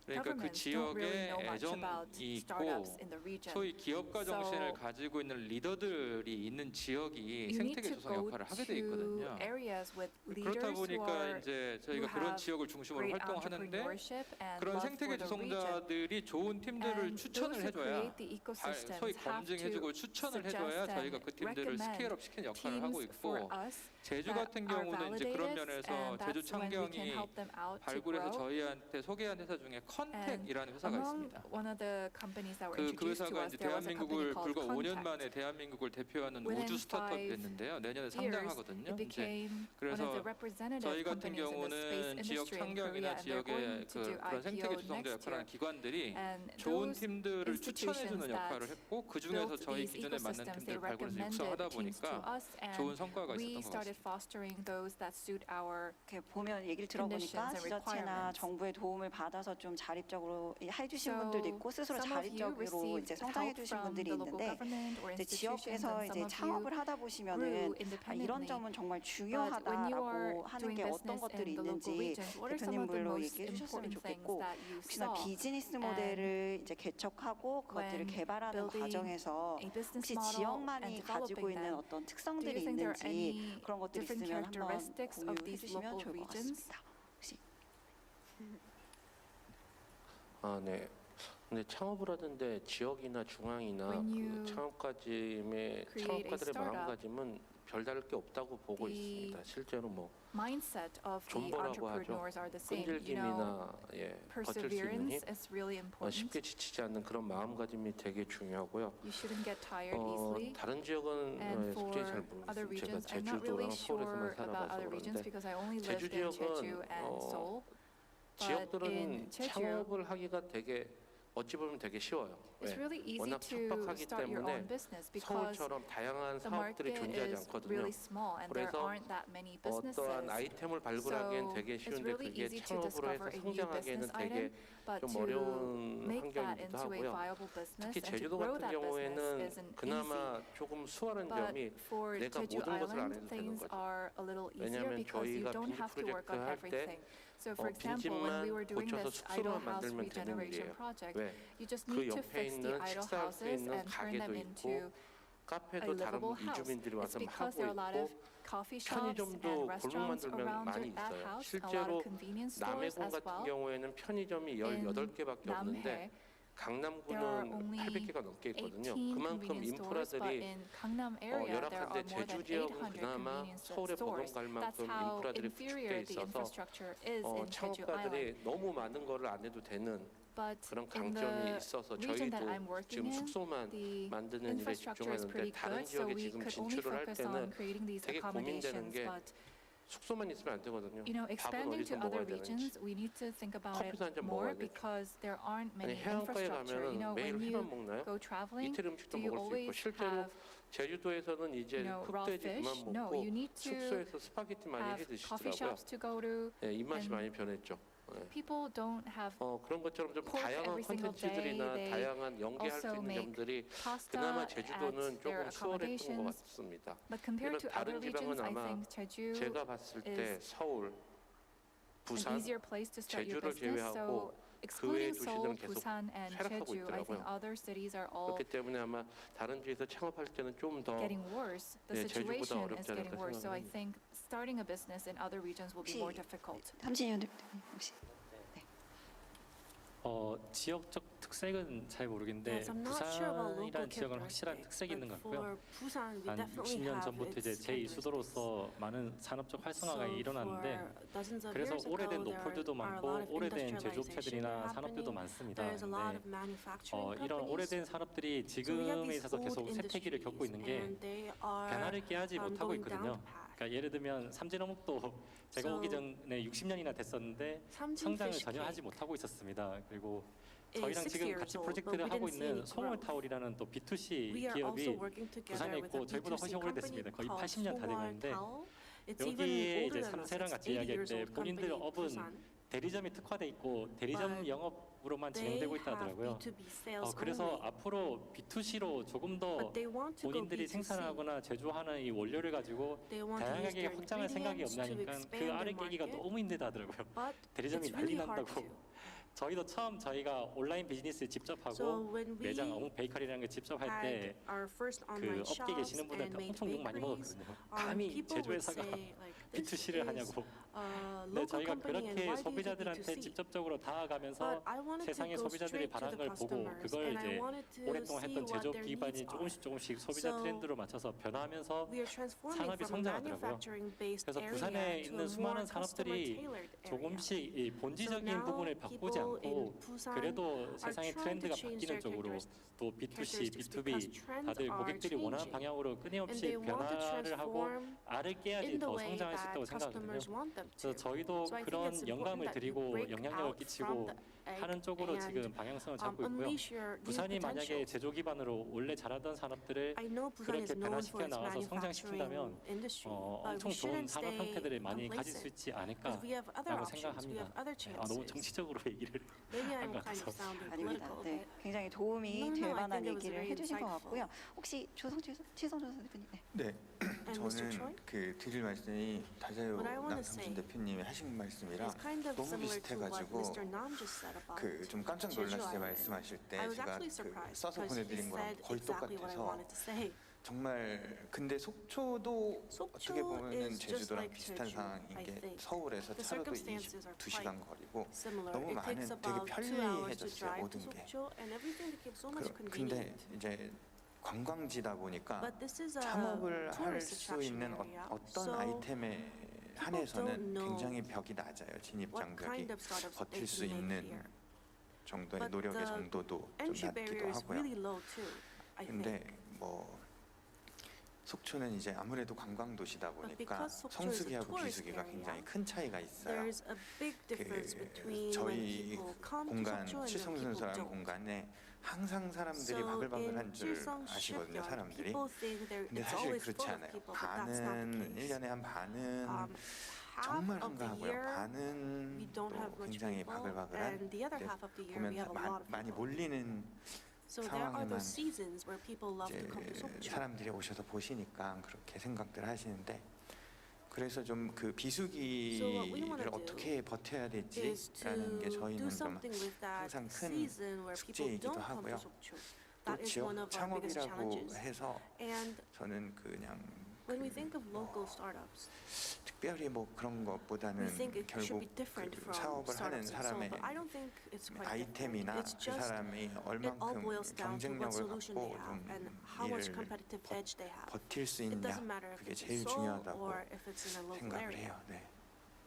그러니까 그 governments don't really 지역에 know much about 애정이 있고 startups in the region. 소위 기업가 정신을 So 가지고 있는 리더들이 있는 지역이 You need 생태계 to 조성 go 역할을 하게 돼 to 있거든요. areas with 그렇다 leaders who 보니까 are 이제 저희가 who 그런 have 지역을 중심으로 great 활동하는데 entrepreneurship and 그런 love 생태계 for the region. 조성자들이 좋은 팀들을 And 추천을 those who 해줘야 create the 소위 ecosystems have 검증해주고 to 추천을 suggest 해줘야 and 저희가 그 팀들을 recommend 스케일업 시키는 역할을 하고 teams for 있고 us 제주 that 같은 are 경우는 이제 그런 validated, 면에서 and 제주 that's when we can 창경이 help them out to 발굴해서 grow. 저희한테 소개한 회사 중에 컨택이라는 회사가 Among 있습니다. one of the companies that were 그 introduced to 회사가 us, 이제 there was a company 대한민국을 called 불과 5년 Contact. 만에 대한민국을 대표하는 Within 우주 스타트업이 5 됐는데요. 내년에 years, 상장하거든요. it 이제 became one of 그래서 the representative 저희 같은 companies in the space 경우는 지역 industry in 창경이나 Korea, and they're 지역의 going to do 그런 생태계 IPO 조성자 next 역할을 하는 year. 기관들이 And 좋은 those 팀들을 추천해주는 institutions 역할을 that 했고 그 중에서 built 저희 these 기존에 맞는 ecosystems, 팀들을 they 발굴해서 recommended 육성하다 teams to 보니까 us, 좋은 and 성과가 we 있었던 것 started 같습니다. fostering those that suit our 이렇게 보면 얘기를 conditions 들어보니까 and 지자체나 requirements. 정부의 도움을 받아서 좀 자립적으로 해주신 So 분들도 있고 스스로 some of you 자립적으로 received 이제 성장해 help 주신 from 분들이 the local 있는데 government or 이제 institutions, 지역에서 and 이제 some of you 창업을 하다 grew 보시면은 이런 independently. 점은 정말 But when you are 중요하다라고 하는 doing 게 어떤 business 것들이 in the local 있는지 regions, what are some of the 대표님들로 most 얘기해 주셨으면 important things 좋겠고 that you 혹시나 saw 비즈니스 모델을 이제 개척하고 그것들을 when 개발하는 building 과정에서 a business 혹시 model 지역만이 and 가지고 developing 있는 them? 어떤 Do 특성들이 you think there are 있는지 any 그런 것들이 different 있으면 한번 characteristics of 공유해 these 주시면 local 좋을 것 regions? 같습니다. 혹시 네. 근데 창업을 하는데 지역이나 중앙이나 When 그 you 창업가들의 create a startup, 마음가짐은 별다를 게 없다고 보고 the 있습니다. 실제로 뭐 mindset of the 존버라고 하죠. entrepreneurs are the same. You know, 끈질김이나 버틸 수 있는 힘, perseverance is really important. 쉽게 지치지 않는 그런 마음가짐이 되게 중요하고요. You shouldn't get tired easily. 다른 지역은 And 솔직히 잘 for other 모르겠어요. 제가 regions, I'm not 제주도랑 really 서울에서만 sure about 살아봐서 other regions 그런데 because I only 제주 lived in 지역은 Jeju and Seoul. But 지역들은 in Jeju, 창업을 하기가 되게 어찌 보면 되게 쉬워요. It's 왜? really easy 워낙 to 척박하기 start your 때문에 own business because 서울처럼 다양한 the 사업들이 market 존재하지 is 않거든요. really small and there 그래서 aren't that many 어떠한 businesses. 아이템을 발굴하기엔 So 되게 it's 쉬운데 really 그게 easy to 창업으로 해서 discover a new 성장하기에는 business 되게 item, but 좀 to 어려운 make that 환경이기도 into a 하고요. viable business 특히 and to 제주도 grow 같은 that business 경우에는 isn't easy. 그나마 조금 수월한 But 점이 for 내가 Jeju 모든 것을 안 Island, 해도 되는 things 거죠. are a little easier 왜냐하면 because you 저희가 don't 빈집 have to work 프로젝트 on 할 때 everything. So for example, when we were doing 고쳐서 this idle 숙소만 house 만들면 되는 regeneration 일이에요. project, 왜? you just 그 need to 옆에 fix the 있는 idle 식사할 수 houses 있는 and turn them 가게도 into 있고 a 카페도 다른 livable house. 이주민들이 It's 와서 because 하고 there are a lot of 있고 coffee shops and 편의점도 restaurants 골목만 돌면 around 많이 that 있어요. house, a lot 실제로 of convenience stores 남해군 as 같은 well. 경우에는 편의점이 In 18개밖에 없는데 Namhae, there are 강남구는 only 800개가 넘게 있거든요. 18 그만큼 convenience stores, but 인프라들이 in Gangnam area there 열악한데 are more than 제주 지역은 800 그나마 convenience 서울에 stores. 버금갈 That's 만큼 how 인프라들이 inferior 구축돼 the 있어서 infrastructure is in Jeju Island. 창업가들이 너무 많은 거를 안 해도 되는 But 그런 in 강점이 the 있어서 region that 저희도 I'm working 지금 in, 숙소만 the 만드는 일에 infrastructure is 집중하는데 pretty 다른 good, so 지역에 we 지금 could only 진출을 할 focus 때는 on creating these 되게 고민되는 accommodations. 게 But 숙소만 있으면 안 되거든요. you know, 밥은 expanding 어디서 to other 먹어야 되는지. regions, we need to think about it 커피도 한잔 more 먹어야 되죠. because there aren't 아니 many 해안가에 infrastructure. You know, 가면은 매일 when 회만 you 먹나요? go traveling, 이틀 음식도 do you 먹을 수 있고 always 실제로 have 제주도에서는 이제 you know, raw 흑돼지 fish? 그만 No, 먹고 you need to 숙소에서 스파게티 많이 해 have coffee 드시더라고요. shops to go to. 네, 입맛이 and 많이 변했죠. 네. People don't have 그런 것처럼 좀 pork 다양한 every single 콘텐츠들이나 day. They 다양한 연계할 수 also 있는 make 점들이 pasta 그나마 at 제주도는 their 조금 수월했던 것 accommodations. 같습니다. But compared to 그러면 other 다른 regions, 지방은 I 아마 think Jeju 제가 봤을 때 is 서울, an 부산, easier place to start your 제주를 business. So 제외하고 excluding 그 외의 Seoul, 도시들은 계속 Busan, and 쇠락하고 Jeju, I think 있더라고요. other cities are all 그렇기 때문에 아마 다른 지에서 창업할 때는 좀 더 getting worse. The 네, 제주보다 situation is 어렵지 getting 않을까 worse. So I 생각합니다. think starting a business in other regions will be 혹시 more difficult. 삼진위원 대표님 혹시 지역적 특색은 잘 모르겠는데 Yes, I'm not sure about local 부산이라는 지역은 확실한 characteristics, 특색이 있는 것 but 같고요. for Busan, we 한 definitely 60년 have 전부터 이제 its 제2수도로서 많은 산업적 활성화가 So 일어났는데 for dozens of 그래서 years ago, 오래된 there 노폴들도 are a 많고 lot of 오래된 industrialization 제조업체들이나 산업들도 happening. 많습니다. There's a lot of 근데 manufacturing 이런 companies. 오래된 산업들이 So we have 지금에 these 있어서 계속 old 쇠퇴기를 겪고 있는 게 industries, and they are 변화를 깨하지 못하고 going down 있거든요. the path. 그러니까 예를 들면 삼진어묵도 제가 So 오기 전에 60년이나 됐었는데 Samjin 성장을 fish 전혀 cake 하지 못하고 있었습니다. 그리고 is 저희랑 60 지금 years 같이 old, 프로젝트를 but we 하고 didn't see any 있는 growth. 송월타올이라는 또 B2C We are 기업이 also working 부산에 together with 있고 a 저희보다 B2C 훨씬 오래됐습니다. company 거의 called 80년 다 돼가는데 Towel. It's even 여기에 older 이제 than us. 삼세랑 It's 같이 80 이야기할 years 때 old 본인들 company, 업은 Busan. 대리점이 특화돼 있고 대리점 But 영업으로만 They 진행되고 have 있다더라고요. B2B sales 그래서 only. 앞으로 B2C로 조금 더 But they want to go 본인들이 B2C. 생산하거나 제조하는 이 원료를 가지고 They want to use 다양하게 their 확장할 생각이 ingredients to 없나니까 expand 그 아래 their 깨기가 market. 너무 힘들다 하더라고요. But 대리점이 it's 난리 really hard 난다고. to. 저희도 처음 저희가 온라인 비즈니스 직접 So 하고 when we 매장 어묵 베이커리라는 걸 직접 할 had 때 our first 그 online 업계 shops 계시는 and 분들한테 made 엄청 욕 많이 bakeries, 먹었거든요. 감히 people 제주 would 회사가 say like this B2C를 is 하냐고. a 근데 local 저희가 company and 그렇게 why do you do 소비자들한테 B2C? 직접적으로 But 다가가면서 I wanted to 세상의 go 소비자들이 straight to 바라는 the 걸 보고 customers 그걸 and I 이제 wanted to 오랫동안 see 했던 what 제조업 their 기반이 needs are. 조금씩 소비자 So 트렌드로 맞춰서 변화하면서 We are transforming 산업이 from a 성장하더라고요. manufacturing-based 그래서 area 부산에 to 있는 a 수많은 more 산업들이 customer-tailored area. 조금씩 이 So 본질적인 now 부분을 바꾸지 people in 않고 Busan 그래도 are 세상의 trying to 트렌드가 change 바뀌는 their 쪽으로 또 B2C, characteristics B2B because trends 다들 are 고객들이 원하는 changing. 방향으로 And 끊임없이 they want to 변화를 하고 transform 알을 깨야지 in the 더 way 성장할 수 that 있다고 생각하거든요. customers want them 그래서 to. 저희도 So I think 그런 it's important 영감을 that you 드리고 break 영향력을 out 끼치고 from the egg 하는 쪽으로 and 지금 방향성을 잡고 있고요. unleash your new 부산이 만약에 potentials. 제조 기반으로 원래 잘하던 산업들을 I know Busan is 그렇게 known for 변화시켜 its 나와서 성장시킨다면 manufacturing industry, but 엄청 we 좋은 shouldn't 산업 stay 형태들을 많이 가질 수 complacent 있지 않을까 because we have other 라고 options, we 생각합니다. have other 너무 chances. 정치적으로 얘기를 Maybe 한 I'm 것 kind of 같아서. sounding 아닙니다. political, 네, but 굉장히 도움이 No, 될 no, I 만한 think it was 얘기를 very 해주신 것 insightful. 같고요. 혹시 최성준 대표님, 네. 네, and Mr. Choi? 저는 그 드릴 말씀이 다자요 What I wanna 남삼진 say 대표님이 하신 말씀이랑 It's kind of 너무 similar to what 비슷해가지고 Mr. Nam just said about 그 좀 깜짝 Jeju 놀랐어요. Island. 말씀하실 때 I was 제가 actually 그 surprised 써서 because he 보내드린 거랑 said 거의 exactly what I 똑같아서 wanted to say. 정말 근데 속초도 속초 어떻게 보면은 is just 제주도랑 like 비슷한 Jeju, 상황인 I 게 think. 서울에서 The 차로도 circumstances are 22시간 거리고 Similar. 너무 It 많은 takes 되게 about 2 hours to 편리해졌어요 drive to 모든 게. Sokcho, and everything became so much 근데 convenient. 이제 관광지다 보니까 But this is a 창업을 할 tourist 수 attraction 있는 area, 어떤 so 아이템에 don't 한해서는 know 굉장히 벽이 낮아요. 진입 what 장벽이 kind of startups they 버틸 수 can make 있는 here. 정도의 But 노력의 the 정도도 좀 Entry 낮기도 barrier is 하고요. really low too, I 근데 think. 뭐 속초는 이제 아무래도 관광 도시다 보니까 because Sokcho is a 성수기하고 tourist 비수기가 area, 굉장히 큰 차이가 있어요. There's a big difference between when 저희 people come to 공간 Sokcho and when 칠성전설한 people don't. 공간에 항상 사람들이 So 바글바글한 in 줄 Chilsung 아시거든요, shipyard, 사람들이. people think 근데 it's 사실 always 그렇지 full of 않아요. people, but that's not the 반은 case. 1년에 한 반은 Half 정말 of the 한가하고요. year 반은 we don't 또 have much 굉장히 people, 바글바글한 and the other 이제 half of the year 보면 we have a lot of 많이 people. 몰리는 So there are 상황에만 those seasons where people love to come to 이제 Sokcho. 사람들이 오셔서 보시니까 그렇게 생각들 하시는데 그래서 좀 그 So what we 비수기를 wanna do 어떻게 버텨야 is 되지라는 게 to do 저희는 좀 something with that 항상 큰 season where people 숙제이기도 don't come 하고요. to Sokcho. 또 That is one 지역 of our biggest 창업이라고 challenges. 해서 And 저는 그냥 when we think of local startups, 특별히 뭐 그런 것보다는 we think it should 결국 be different 그 from 사업을 하는 startups itself. 사람의 But I don't think it's quite different. 아이템이나 It's 그 just 사람이 it all 얼만큼 boils down to what 경쟁력을 solution 갖고 they have 좀 and how much 일을 competitive edge they have. 버틸 수 It 있냐 doesn't matter if 그게 it's 제일 in Seoul 중요하다고 or if it's in a local 생각을 area. 해요. 네.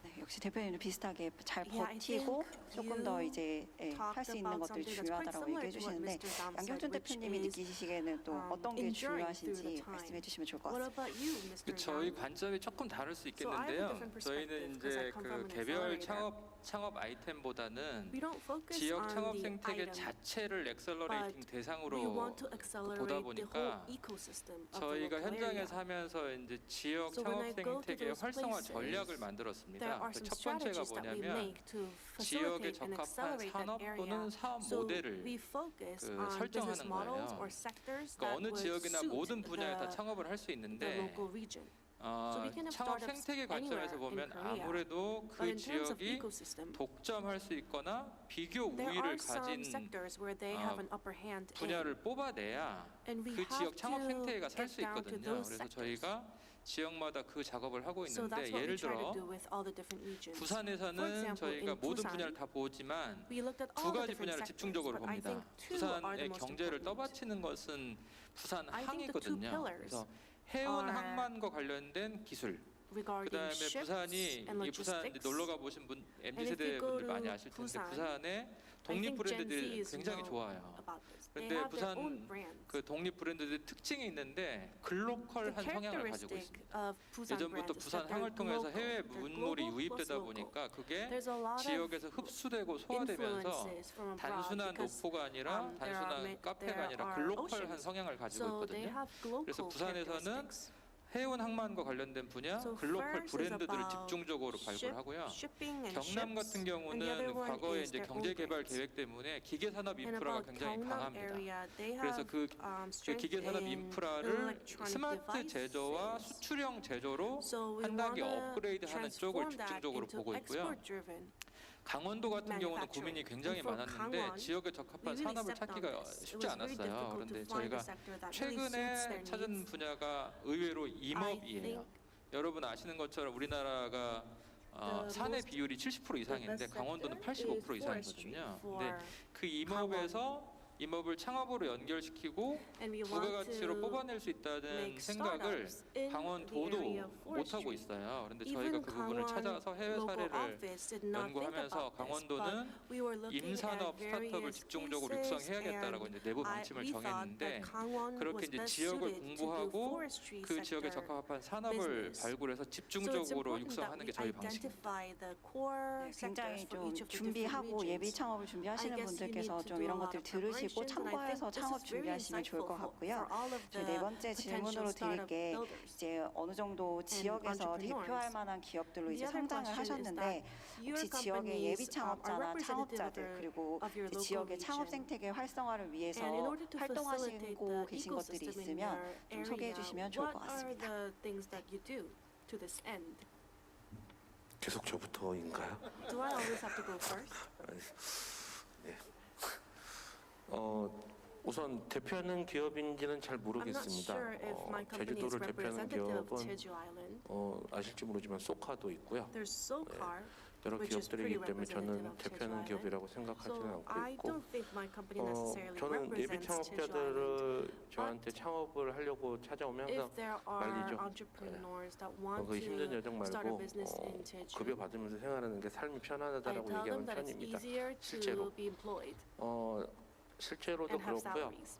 네, 역시 대표님도 비슷하게 잘 Yeah, I 버티고 think 조금 더 you 이제 할 수 있는 talked 것들이 about something that's quite 중요하다고 similar 얘기해 to what 주시는데 Mr. Dam said, 양경준 which 대표님이 is 느끼시기에는 또 어떤 게 enduring through the 중요하신지 time. 말씀해 주시면 좋을 것 What 같습니다. about you, Mr. 저희 Yang? 관점이 조금 다를 수 So I have a 있겠는데요. different perspective 저희는 because I 이제 come 그 from an 개별 accelerator. 창업 아이템보다는 We don't focus 지역 on 창업 the 생태계 item, 자체를 엑셀러레이팅 but we 대상으로 want to accelerate 보다 the whole 보니까 ecosystem of the 저희가 local area. 현장에서 하면서 이제 지역 So when I 창업 go to 생태계 those 활성화 places, 전략을 There 만들었습니다. are 그 some 첫 번째가 strategies that we 뭐냐면 make to 지역에 facilitate and 적합한 accelerate 산업 that 또는 area. 사업 So 모델을 we focus 그 on business 설정하는 models 거예요. or sectors 그러니까 that 어느 would 지역이나 suit 모든 분야에 다 the 창업을 할 수 있는데 local region. So we can have 창업 startups 생태계 관점에서 anywhere in 보면 Korea. 아무래도 But 그 in terms of 지역이 ecosystem, 독점할 수 있거나 비교 there 우위를 are some 가진 sectors where they have an upper hand in. 분야를 뽑아내야 And we 그 have 지역 창업 to 생태계가 살 get 수 down to 있거든요. those 그래서 sectors. 저희가 지역마다 그 작업을 하고 So 있는데 that's what we 예를 try to 들어 do with all the different regions. For 부산에서는 example, 저희가 in 모든 Busan, 분야를 다 보지만 We looked at 두 all the 가지 different 분야를 sectors, 집중적으로 but I 봅니다. think two are the 부산의 most 경제를 important. 떠받치는 것은 부산 I think the two 항이거든요. pillars 그래서 해운 are 항만과 관련된 기술. regarding 그다음에 ships 부산이 and 이 부산 logistics. 놀러 가보신 분 MZ if 세대 you go 분들 많이 to 아실 텐데 Busan, 부산에 I 독립 think Gen Z 브랜드들이 is 굉장히 know 좋아요. about this. They 근데 have their own 부산 brands. 그 독립 브랜드들 특징이 있는데 The 글로컬한 성향을 가지고 characteristic 있습니다. of Busan 예전부터 brands is 부산 that they're 항을 통해서 global. 해외 They're 문물이 global 유입되다 plus local. 보니까 그게 There's a lot of 지역에서 흡수되고 소화되면서 influences from abroad 단순한 because 노포가 아니라 there are 단순한 카페가 there 아니라 are 글로컬한 oceans. 성향을 가지고 So they 있거든요. have global 그래서 부산에서는 characteristics. 해운 항만과 관련된 분야 So 글로컬 first is 브랜드들을 about 집중적으로 발굴을 하고요. shipping and 경남 ships, 같은 and the other 경우는 one 과거에 is 이제 their own 경제 개발 brands. 계획 때문에 기계 산업 And 인프라가 about 굉장히 Gyeongnam 강합니다. area, they 그래서 have 그 strength 기계 산업 in 인프라를 electronic 스마트 제조와 devices. 수출형 제조로 So we 한 단계 wanna 업그레이드하는 쪽을 transform that 집중적으로 into 보고 있고요. export-driven. 강원도 같은 경우는 manufacturing. 고민이 굉장히 And for 많았는데 Gangwon, 지역에 we 적합한 really 산업을 stepped on 찾기가 this. It 쉽지 was very 않았어요. difficult to 그런데 find 저희가 a sector that really suits 최근에 their 찾은 needs. 분야가 의외로 I 임업이에요. think 여러분 아시는 것처럼 우리나라가 the 산의 most- 비율이 70% 이상인데 best 강원도는 sector 85% is forestry 이상이거든요. for 근데 그 임업에서 임업을 창업으로 연결시키고 And we want 부가가치로 to 뽑아낼 수 있다는 make 생각을 startups in the 강원도도 area of 못하고 forestry. 있어요. 그런데 저희가 Even 그 부분을 Gangwon 찾아서 해외 local 사례를 office did not think 연구하면서 about this, 강원도는 but we were looking 임산업 at 스타트업을 various 집중적으로 cases 육성해야겠다라고 이제 내부 방침을 we thought 정했는데 that Gangwon 그렇게 was 이제 best 지역을 suited to do 공부하고 forestry 그 지역에 sector. 적합한 산업을 business. 발굴해서 So it's 집중적으로 important that 육성하는 we 게 저희 방식입니다. identify the core 네, sectors 굉장히 for 좀 each of the different 준비하고 예비 regions. 창업을 준비하시는 I guess you 분들께서 need to 좀 do 이런 a lot 것들 of 들으시고 preparations, and I 참고해서 think this 창업 is very 준비하시면 좋을 것 insightful for 같고요. all of 저희 the 네 번째 potential 질문으로 startup 드릴게 builders. 이제 어느 정도 지역에서 entrepreneurs. 대표할 만한 기업들로 The 이제 other 성장을 question is 하셨는데 that your 혹시 지역의 companies 예비 are 창업자나 representative 창업자들 그리고 of your 이제 local 지역의 창업 region. 생태계 활성화를 위해서 And in order to facilitate 활동하시고 the 계신 것들이 ecosystem in 있으면 your 좀 소개해 area, 주시면 좋을 what 것 are 같습니다. the things that you do to this end? 계속 저부터인가요? Do I always have to go first? 네. 우선 대표하는 기업인지는 잘 I'm not 모르겠습니다. sure if my company is 제주도를 대표하는 representative of 기업은 Jeju Island. 아실지 모르지만 소카도 있고요. There's SOCAR, 여러 which is pretty 기업들이기 때문에 저는 representative of Jeju 대표하는 Island. 기업이라고 생각하지는 So 않고 I 있고 don't think my company necessarily 저는 예비 represents Jeju Island. 창업자들을 저한테 창업을 하려고 찾아오면 항상 If there are 말리죠. entrepreneurs that want 그 힘든 to 여정 start a 말고 business in Jeju, 급여 받으면서 생활하는 게 삶이 I 편안하다라고 tell 얘기하는 them that it's 편입니다. easier 실제로 to be employed 실제로도 and have 그렇고요. salaries.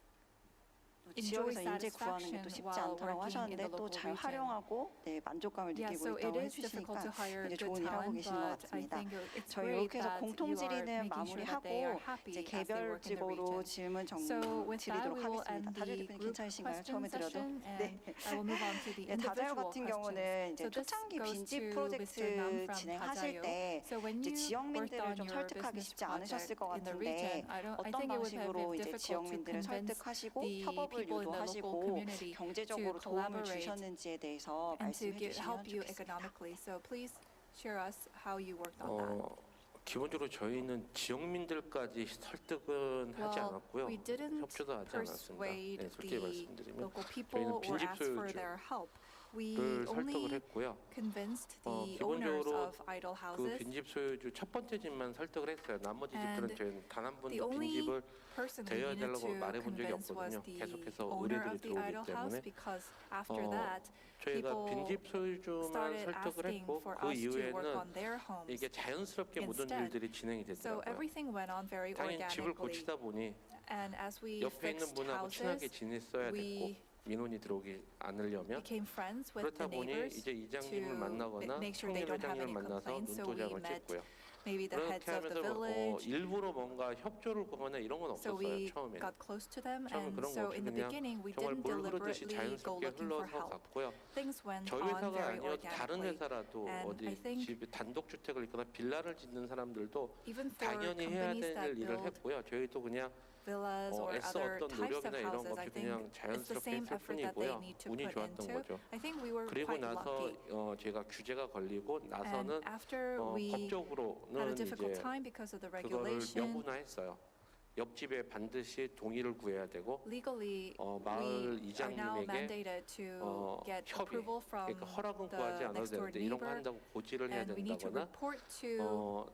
enjoy 지역에서 인재 구하는 게 또 satisfaction 쉽지 while 않다고 working in 하셨는데 the 또 local 잘 region. 활용하고 네, 만족감을 Yeah, 느끼고 so it 있다고 is difficult to 해주시니까 hire 이제 good 좋은 일 하고 talent, 계신 것 but I 같습니다. think it's 저희 great 이렇게 해서 that 공통 you are 질의는 making sure that they 마무리하고 are happy 이제 as they work in the 개별적으로 region. 질문 So with that, 드리도록 we will 하겠습니다. end 다주 the 대표님 group 괜찮으신가요? question 처음에 드려도? session, and I will move on to the 네, 다자요 individual 같은 경우는 questions. 이제 So this 초창기 goes 빈집 to Mr. Nam 프로젝트 from 진행하실 Dajayo. 때 So when 이제 you worked 지역민들을 on 좀 your 설득하기 business 쉽지 않으셨을 project 것 in the 같은데 region, I 어떤 think it would have 방식으로 been 이제 difficult to 지역민들을 convince 설득하시고 the 협업을 people in the local 유도하시고 community 경제적으로 to 도움을 collaborate 주셨는지에 대해서 and to 말씀해 주시면 help you 좋겠습니다. economically. So please share us how you worked on that. 기본적으로 저희는 지역민들까지 설득은 하지 Well, 않았고요. we didn't 협조도 하지 않았습니다. persuade 네, 솔직히 the 말씀드리면 local people 저희는 or 빈집 ask for their help. We 소유주를 설득을 only 했고요. convinced the owners 기본적으로 of idle 그 houses. 빈집 소유주 첫 번째 집만 설득을 했어요. 나머지 And 집들은 저희는 단 한 The 번도 only 빈집을 person we 대여해 needed 달라고 to 말해본 적이 convince was 없거든요. the 계속해서 owner 의뢰들이 of the 들어오기 idle house 때문에 because after that 저희가 people 빈집 소유주만 started 설득을 asking 했고 for 그 us to work 이후에는 on their homes. 이게 자연스럽게 모든 instead. 일들이 진행이 So 되더라고요. everything went on very 당연히 집을 organically. 고치다 보니 And as we 옆에 있는 fixed 분하고 친하게 houses, 지냈어야 됐고 we 민원이 들어오기 않으려면 became friends with 그렇다 the 보니 neighbors 이제 이장님을 to 만나거나 make sure they 총리 don't have 회장님을 any 만나서 complaints. So we 눈도장을 met 찍고요. maybe the heads 그렇게 of the 하면서 village. 일부러 뭔가 협조를 구하거나 이런 건 So 없었어요. we 처음에는. got close to them, 처음에 and 그런 거 so 없이 in the 그냥 beginning we 정말 didn't 물 흐르듯이 deliberately go 자연스럽게 looking for 흘러서 help. 갔고요. Things went 저희 on 회사가 very 아니어도 다른 organically. 회사라도 And 어디 I think 집에 단독주택을 있거나 빌라를 짓는 사람들도 Even for 당연히 해야 companies 될 that 일을 build 했고요. 저희도 그냥 villas or 애써 other 어떤 types of 노력이나 이런 거 houses, I 없이 think 그냥 it's the 자연스럽게 same 했을 effort that they 뿐이고요. need to 운이 put 좋았던 into. 거죠. I think we were 그리고 quite 나서 lucky. 제가 규제가 걸리고 And 나서는 after we had a 법적으로는 difficult 이제 time because of the 그거를 regulation, 명분화했어요. 옆집에 반드시 동의를 구해야 되고 legally 마을 we are now 이장님에게 mandated to get 협의, approval from 그러니까 허락은 구하지 the 않아도 next door 되는데 이런 거 neighbor, 한다고 고지를 해야 and we need to 된다거나 report to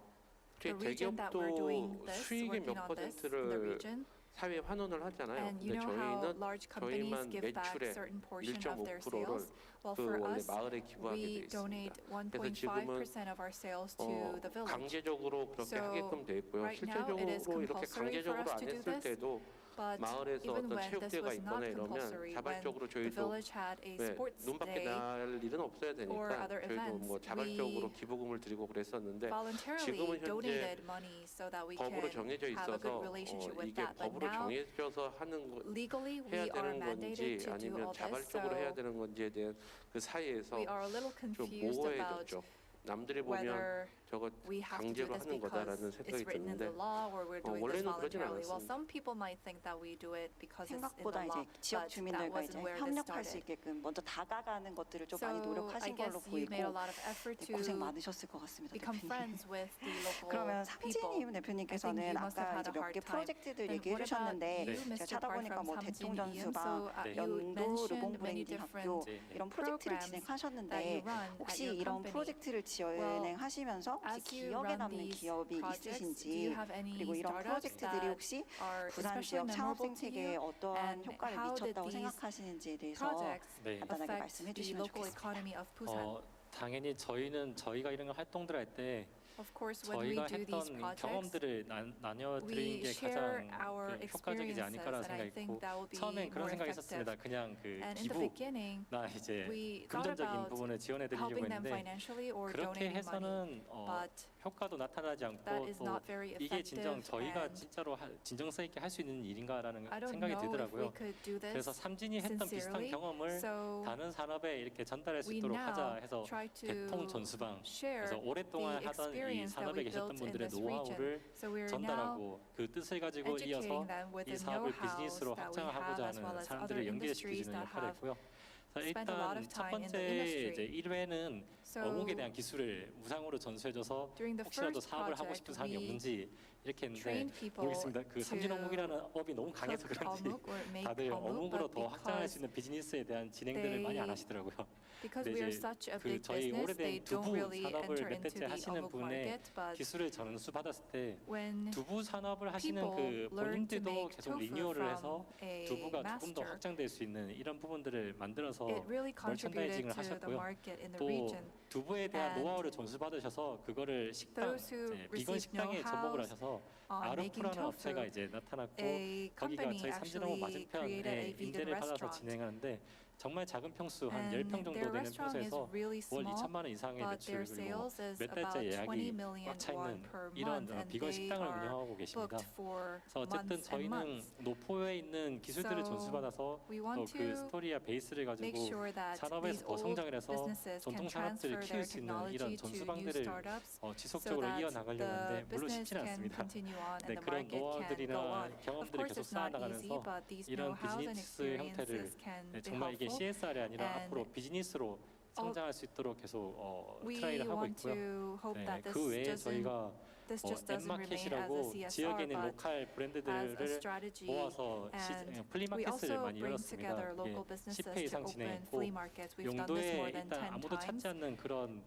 the region that we're doing 대기업도 this, 수익의 working 몇 on this in the 퍼센트를 region. 사회에 환원을 하잖아요. And you 근데 know how 저희는 large companies 저희만 give back 매출의 certain portion of their 1.5%를 sales. Well, 그 for 원래 us, 마을에 기부하게 돼 we 있습니다. donate 그래서 지금은 1.5% of our sales to the village. 강제적으로 그렇게 So 하게끔 돼 있고요. right now it is 실제적으로 이렇게 compulsory for 강제적으로 us 안 to do 했을 this. 때도 But 마을에서 even 어떤 when this 체육대회가 was not 있거나 이러면 compulsory, when 자발적으로 the 저희도 village had a 왜 sports 눈밖에 day, 날 일은 없어야 or 되니까 other 저희도 events, 뭐 자발적으로 we 기부금을 드리고 그랬었는데 voluntarily 지금은 현재 donated money so that we can 법으로 정해져 have a 있어서 good relationship with 이게 that. But 법으로 now, 정해져서 하는 거 legally, we 해야 are 되는 mandated 건지 to do 아니면 all this. 자발적으로 해야 So 되는 건지에 대한 그 사이에서 we are a little 좀 confused about 모호해졌죠. 남들이 보면 whether 저거 we have to do 강제로 this 하는 거다라는 because 생각이 it's written in the 드는데 law or we're doing this 원래는 그러진 voluntarily. Well, 않았습니다. some people might think that we do it because it's in 생각보다 the law, 이제 지역 but that 주민들과 wasn't 이제 where this 협력할 수 started. 있게끔 먼저 다가가는 것들을 좀 많이 So I 노력하신 걸로 guess you 보이고 made a lot of effort 네, 고생 to 많으셨을 것 같습니다, become 대표님. friends with the local 그러면 people. 삼진님 대표님께서는 I think you must have 아까 had 이제 a 몇 hard 개 time. 프로젝트들 And 얘기해 what about 주셨는데 you, 제가 Mr. 찾아보니까 Park 뭐 from 대통 Samjin Eum? 전수방, So you 연도 mentioned 르봉 many 브랜딩 different 학교 네. 이런 프로젝트를 programs that you 진행하셨는데 run at 혹시 your 이런 company. 프로젝트를 진행하시면서 혹시 As you 기억에 run 남는 these 기업이 projects, do you 있으신지 have any 그리고 이런 startups 프로젝트들이 that 혹시 are 부산 especially 지역 창업 memorable to 생태계에 you? 어떠한 And 효과를 how did 미쳤다고 these 생각하시는지에 대해서 projects 네. 간단하게 affect 말씀해 the 주시면 local 좋겠습니다. economy of Busan? 당연히 저희가 이런 활동들 할 때 Of course, when we 저희가 do these 했던 projects, 경험들을 나눠 드리는 we 게 share 가장 our 그 효과적이지 experiences, 않을까라는 and I 생각이 think 있고 that will be 처음엔 그런 more 생각이 effective. 있었습니다. 그냥 그 And in the beginning, 기부나 이제 we thought 금전적인 about 부분을 지원해 드리려고 helping them 했는데 financially or 그렇게 donating money, 해서는 but 효과도 나타나지 않고 that is 또 not very 이게 진정 effective. 저희가 And 진짜로 진정성 있게 할 수 있는 일인가라는 I don't 생각이 know if we 들더라고요. could do 그래서 this 삼진이 했던 비슷한 sincerely. 경험을 So 다른 산업에 이렇게 전달할 수 we 있도록 now 하자 해서 try to 대통 전수방 share 그래서 오랫동안 the 하던 이 experience that 산업에 we 계셨던 built in 분들의 this region. 노하우를 So we are now 전달하고 그 뜻을 가지고 이어서 educating them with 이 the 사업을 know-hows 비즈니스로 that we 확장하고자 have, as well 하는 as other 사람들을 연계시키는 industries that 역할을 have 했고요. 그래서 spent a lot 일단 of 첫 time in the 번째 industry. 이제 1회는 So 어묵에 대한 기술을 무상으로 전수해줘서 during the 혹시라도 first 사업을 하고 project, 싶은 사람이 we 없는지 이렇게 했는데 trained people 모르겠습니다. 그 삼진 to 어묵이라는 업이 너무 강해서 cook 그런지 어묵 or make 다들 어묵, 어묵으로 but 더 확장할 수 because 있는 비즈니스에 대한 진행들을 많이 안 하시더라고요. because 근데 we are 이제 such a 그 big 저희 business, they 오래된 don't 두부 really 산업을 enter 몇 into 대째 the 하시는 어묵 분의 market. But 기술을 전수 받았을 때 when 두부 산업을 하시는 people 그 learn to 본인들도 make 계속 tofu 리뉴얼을 해서 from a 두부가 조금 더 master, 확장될 수 있는 이런 부분들을 만들어서 it really contributed 머천다이징을 to the 하셨고요. market in the 또 region. 두부에 대한 And 노하우를 전수받으셔서 그거를 식당, those who 이제 비건 receive 식당에 접목을 know-hows 하셔서 on making 아르프라는 업체가 tofu, 이제 나타났고 a 거기가 company 저희 삼진호모 actually created a 맞은편에 vegan 임대를 받아서 restaurant. 진행하는데 정말 작은 평수 한 And 10평 정도 their 되는 restaurant is 평수에서 really 월 small, 2천만 원 이상의 but 매출 their 그리고 sales is 몇 about 달째 20 예약이 million 꽉 차 있는 won per 이런 month, and 비건 they 식당을 are 운영하고 계십니다. booked for 그래서 어쨌든 months and 저희는 months. 노포에 있는 기술들을 So 전수받아서 we 또 want 그 to 스토리와 베이스를 make 가지고 sure that 산업에서 these 더 old 성장을 해서 businesses can 전통 산업들을 transfer 키울 their 수 있는 이런 technology to new 전수방들을 startups so 지속적으로 that 이어나가려고 하는데 the 물론 business 쉽지는 can 않습니다. continue on 네, and the 그런 market can go 노하우들이나 on. Of 경험들을 course, 계속 it's not easy, 쌓아나가면서 but these 이런 know-hows and 비즈니스 형태를 experiences can 네, be 정말 이게 helpful. CSR이 아니라 And 앞으로 비즈니스로 성장할 수 있도록 계속 We 트라이를 하고 want 있고요. to hope 네, that this 그 외에 doesn't 저희가 this just doesn't remain as a 엠마켓이라고 CSR, 지역에 있는 but 로컬 as a 브랜드들을 strategy. 모아서 And we 플리마켓을 also 많이 bring 열었습니다. together 이게 local businesses 10회 to 이상 open 진행했고 flea markets. We've done this more 용도에 than 일단 10 아무도 찾지 times. 않는 그런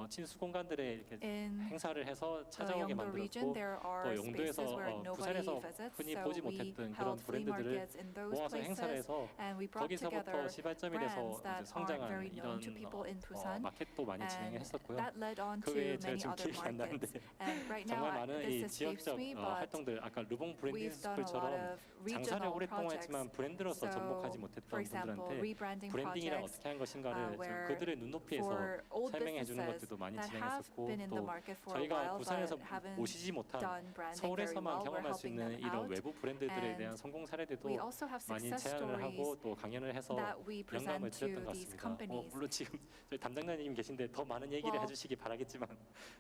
친수 공간들에 이렇게 In 행사를 해서 the 찾아오게 Yeongdo region, 만들었고 there 또 are 용도에서 spaces where nobody 부산에서 visits, 흔히 so 보지 we 못했던 그런 held flea 브랜드들을 markets in those 모아서 행사를 places, 해서 and we brought 거기서부터 together 시발점이 돼서 brands 이제 that are 성장한 very known 이런 to people in Busan, 마켓도 많이 and 진행했었고요. that led on 그 to 외에 제가 many 지금 other 기억이 안 나는데 markets. And right now, 정말 많은 이 this escapes 지역적 me, but 활동들 아까 루봉 브랜딩 we've done a lot 스쿨처럼 of 장사를 regional 오랫동안 projects. 했지만 브랜드로서 접목하지 So, 못했던 for example, 분들한테 rebranding 브랜딩이랑 projects 어떻게 한 것인가를 좀 where 그들의 눈높이에서 for old 설명해 주는 businesses 것들도 많이 that have 진행했었고 been in the 또 market for a 저희가 while 부산에서 but haven't 오시지 못한 done branding very 서울에서만 well, we're 경험할 수 helping 있는 them 이런 out. 외부 브랜드들에 And 대한 성공 사례들도 We also have 많이 success 제안을 하고 stories 또 강연을 해서 that we 영감을 present 드렸던 to 것 these 같습니다. companies. 물론 지금 저희 담당자님 계신데 더 많은 얘기를 Well, 해주시기 바라겠지만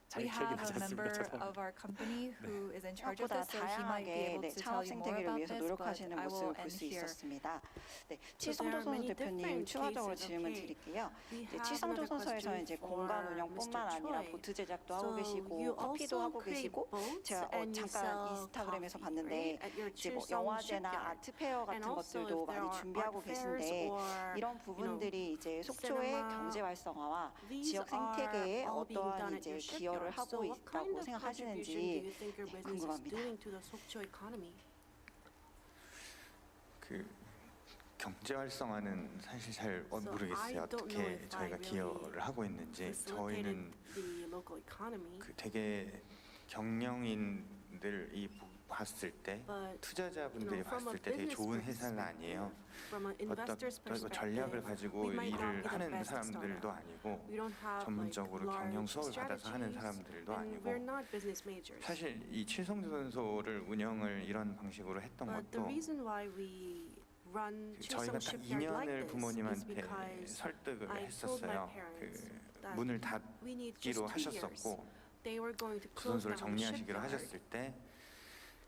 자기 We 기억이 have 나지 a 않습니다. member 죄송합니다. of our company who is in charge of 생각보다 this, so he might be 다양하게 able 네, to 창업 tell you more 생태계를 about 위해서 this, but 노력하시는 I 모습을 will 볼 end 수 here. 있었습니다. 네, there are 칠성조 선수 many 대표님 different 추가적으로 cases of 질문 cake. 드릴게요. We 이제 have 칠성조 another 선수에서 question 이제 for 공간 운영뿐만 Mr. 아니라 Choi. 보트 제작도 하고 So 계시고 you 커피도 also 하고 create 계시고 boats 제가 and you 잠깐 sell 인스타그램에서 coffee, 봤는데 right? At your 이제 뭐 Chilsung 영화제나 shipyard. 아트페어 같은 And also 것들도 if there 많이 are 준비하고 art fairs 계신데 or, 이런 부분들이 이제 속초의 cinema, 경제 활성화와 these 지역 are 생태계에 all being 어떠한 done at 이제 your 기여를 shipyard. 하고 So what kind 있다고 of contribution do 생각하시는지 you think your 네, business is 궁금합니다. doing to the Sokcho economy? 그 경제 활성화는 사실 잘 So 모르겠어요. I don't know 어떻게 if 저희가 I 기여를 하고 있는지. facilitated 저희는 the local economy, 그 되게 경영인들이 봤을 때 but 투자자분들이 from a 봤을 때 되게 business 좋은 회사는 perspective, 아니에요. from an 어떤 investor's 전략을 perspective, 가지고 we might not 일을 be the 하는 best 사람들도 startup. 아니고 We don't have 전문적으로 like 경영 large 수업을 받아서 하는 strategies, 사람들도 and 아니고 we're not business majors. 사실 이 칠성주 선소를 운영을 이런 방식으로 했던 But the 것도 reason why we run 저희가 Chilsung 딱 Shipyard like 2년을 this is 부모님한테 because 설득을 I told my 했었어요. parents 그 that 문을 we need just 닫기로 2 years. 하셨었고 They were going to 그 close 선소를 down the 정리하시기로 shipyard. 하셨을 때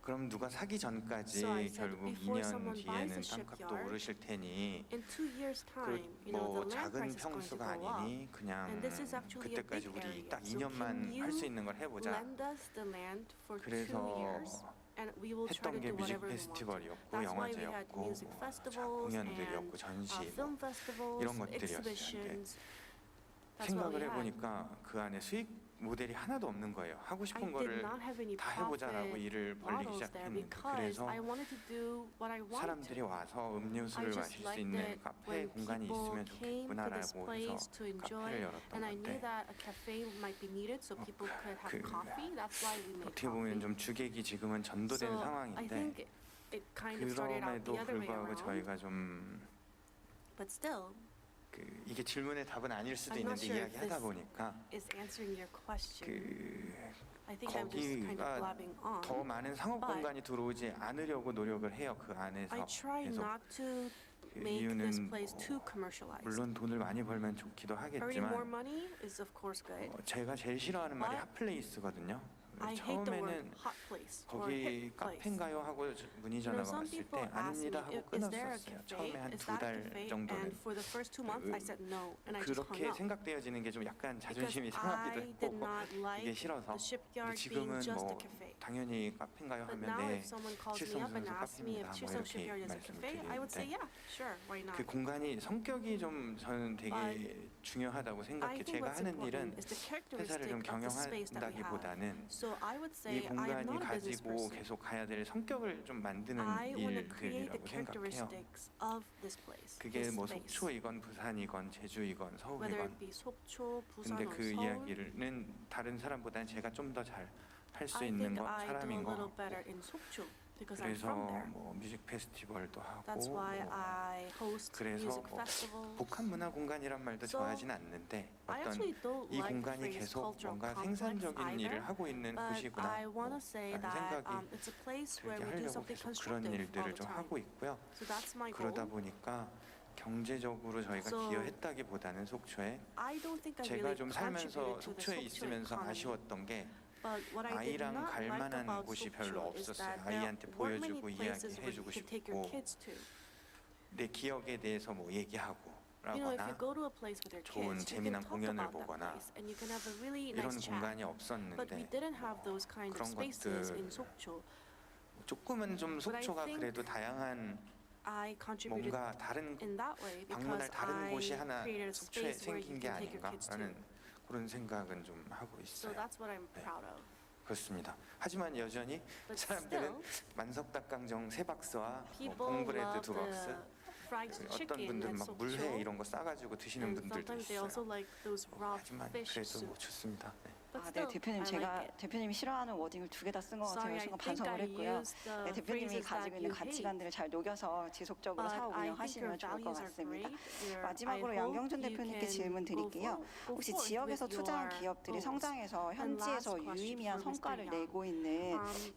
그럼 누가 사기 전까지 So I said, 결국 before 2년 someone buys 뒤에는 a 땅값도 shipyard, 오르실 테니 In 2 years' 그 time, you know, 뭐 the land 작은 price is going to 평수가 go up. 아니니 그냥 And this is actually a 그때까지 big 우리 area. 딱 So 2년만 can 할 수 you 있는 걸 해보자. lend us the land for 2 그래서 years, and we will try 했던 to 게 do 뮤직 whatever we want. 페스티벌이었고 That's why we had 영화제였고 music festivals 공연들이었고 and 전시 뭐 film festivals, 이런 것들이었어요. exhibitions. That's what we 생각을 had. 해보니까 그 안에 수익 모델이 하나도 없는 거예요. 하고 I 싶은 did 거를 not have any 다 해보자라고 profit 일을 벌리기 models there 시작했는데 because 그래서 I wanted to do what I wanted 사람들이 to. 와서 I 음료수를 just 마실 수 liked 있는 it 카페 when 공간이 people 있으면 came to this 좋겠구나라고 place 해서 to enjoy, 카페를 열었던 and I knew 건데 that a cafe might be needed so people could have 그 coffee. That's why we made 어떻게 보면 coffee. 좀 주객이 지금은 전도된 So I 상황인데 think it kind of started out 그럼에도 the other way 불구하고 around. 저희가 좀 But still, 그 이게 질문의 답은 아닐 수도 I'm not 있는데 sure if 이야기하다 this 보니까 is answering your question. 그 I think I'm just kind of 거기가 blabbing on. 더 많은 상업 but 공간이 들어오지 않으려고 노력을 해요. 그 안에서 I try 계속 not to 그 make this 이유는 place too 뭐 commercialized. 물론 돈을 많이 벌면 좋기도 Earning more 하겠지만 money is of course good. 제가 제일 싫어하는 말이 But 핫플레이스거든요. I hate the word 처음에는 hot place or 거기 hip place. 카페인가요 하고 문의 You know, 전화가 some 왔을 people 때 ask me, 아닙니다 하고 is there a 끊었었어요. cafe? 처음에 한 Is 2달 that a cafe? 정도는 And for the first 2 months, I said no, and I just hung 그렇게 up. 생각되어지는 게 좀 약간 Because 자존심이 상하기도 I did 했고 not 이게 like 싫어서 the 근데 shipyard being 지금은 just 뭐 a cafe. 당연히 카페인가요 But 하면 now 네 if someone calls me 칠성 up and 선수 asks me if 카페입니다 뭐 Chilsung 이렇게 Shipyard is a cafe, I would say 말씀드리는데 yeah, sure, why not? 그 공간이 성격이 좀 저는 되게 But 중요하다고 I 생각해. think 제가 what's 하는 important 일은 is the 회사를 좀 characteristic of the space that we have. 경영한다기보다는 So I would 이 say I am 공간이 not a business 가지고 person. 계속 가야 될 성격을 좀 만드는 I want to create the 일들이라고 생각해요. characteristics of this place, 그게 this 뭐 space. 속초이건 부산이건 제주이건 Whether 서울이건. it be 속초, 부산, 근데 or 그 서울. 이야기는 다른 사람보다는 제가 좀 더 잘 할 수 I 있는 think 거 I do a 사람인 것 little 같고. better in 속초 because I'm 그래서 from there. 뭐 뮤직 페스티벌도 That's 하고 why 뭐 I host 그래서 music 뭐 festivals. 복합 문화 공간이란 말도 So, 좋아하진 않는데 I 어떤 actually don't 이 like the 공간이 phrase 계속 cultural 뭔가 complex 생산적인 일을 either. 하고 있는 But 곳이구나 I want to say 라는 that 생각이 it's a place where 들게 we do 하려고 something 계속 그런 constructive all 일들을 the 좀 time. 하고 있고요. So that's my 그러다 goal. 보니까 경제적으로 저희가 So, 기여했다기보다는 속초에 I don't think I 제가 really 좀 살면서 contributed to the 속초에 Sokcho 있으면서 economy. 아쉬웠던 게 But what I did 아이랑 not 갈 like 만한 about 곳이 별로 Sokcho is 없었어요. that there 아이한테 weren't many 보여주고 places where you 이야기해주고 can take your 싶고 kids to. 내 기억에 대해서 뭐 얘기하고 You know, if you 라거나 go to a place with your 좋은 kids, you can 재미난 talk 공연을 about that 보거나 place and you can have a really 이런 nice chat. 공간이 But we 없었는데 didn't have those kind of 그런 spaces 것들 in Sokcho. 조금은 좀 But I 속초가 think 그래도 다양한 I contributed 뭔가 다른 in that way 방문할 because 다른 I 곳이 하나 created a 속초에 space where 생긴 you 게 can take your kids to. 아닌가라는 그런 생각은 좀 하고 So 있어요. that's what I'm 네. proud of. 그렇습니다. 하지만 여전히 But 사람들은 still, 만석닭강정 3박스와 뭐 people 봉브레드 love 2박스 the fried 어떤 chicken 분들은 and 막 물회 Sokcho. 이런 거 싸가지고 드시는 And 분들도 sometimes they also 있어요. like those raw 하지만 fish 그래도 soup. 뭐 좋습니다. 네. But 아, 네, still, 대표님 I 제가 like it. 대표님이 싫어하는 워딩을 두 개 다 쓴 것 같아요. Sorry, I 순간 think 반성을 I 했고요. used the 네, 대표님이 phrases 가지고 that 있는 you hate. 가치관들을 잘 녹여서 지속적으로 But 사업 I think your 운영하시면 좋을 것 values are 같습니다. great. 마지막으로 I hope 양경준 you 대표님께 can 질문 go 드릴게요. forward 혹시 with 지역에서 투자한 your 기업들이 goals. 성장해서 And 현지에서 last question 유의미한 for Mr. 성과를 Yang. 내고 있는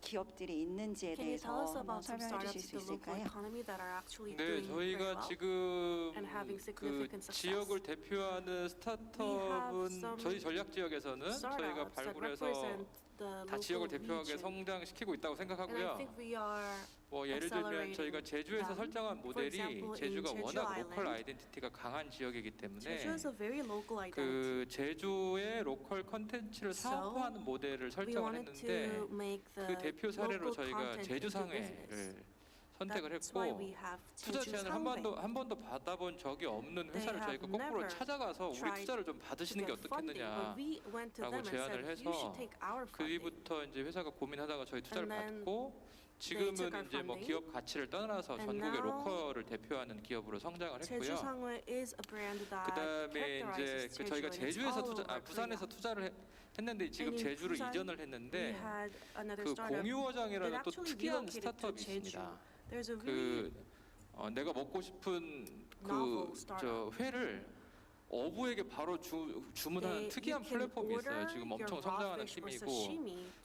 기업들이 있는지에 Can you tell 대해서 us 한번 about some 설명해 주실 startups 수 in the local 있을까요? economy that are actually 네, doing very 저희가 well? 지금 and having 그 significant success. 지역을 대표하는 스타트업은 some 저희 전략 지역에서는 저희가 Startups that 발굴해서 represent the 다 지역을 local 대표하게 region. 성장시키고 있다고 And I 생각하고요. think we are 뭐 예를 들면 accelerating 저희가 제주에서 them. 설정한 For 모델이 example, in 제주가 Jeju 워낙 로컬 Island, 아이덴티티가 강한 지역이기 때문에 Jeju is a very local identity. 그 제주의 로컬 컨텐츠를 So, 사업화하는 모델을 We 설정을 wanted 했는데 to make the 그 대표 사례로 local 저희가 content into 제주상회를 business. 선택을 That's why 했고 we have 투자 Jeju 제안을 Sanghae. 한 번도 받아본 적이 없는 They 회사를 저희가 have 거꾸로 never 찾아가서 우리 tried 투자를 좀 to 받으시는 게 get funding, but 어떻겠느냐. we went to 라고 them and 제안을 said, 해서 you should take our 그 funding. 뒤부터 이제 회사가 고민하다가 저희 투자를 And then 받고 they took 지금은 our 이제 뭐 funding. 기업 가치를 떠나서 And 전국의 now 로컬을 대표하는 기업으로 성장을 Jeju 했고요. Sanghae is a brand that 그다음에 이제 characterizes 그 저희가 Jeju and it's 제주에서 all 투자, over 부산에서 Korea. 투자를 했는데 지금 And in 제주로 Busan, 이전을 We 했는데 had another 그 startup 공유어장이라는 that 또 actually 특이한 relocated to 스타트업이 Jeju. 있습니다. There's a really 그 내가 먹고 싶은 novel 그 startup. 저 회를 어부에게 바로 주문하는 특이한 플랫폼이 있어요. 지금 엄청 성장하는 팀이고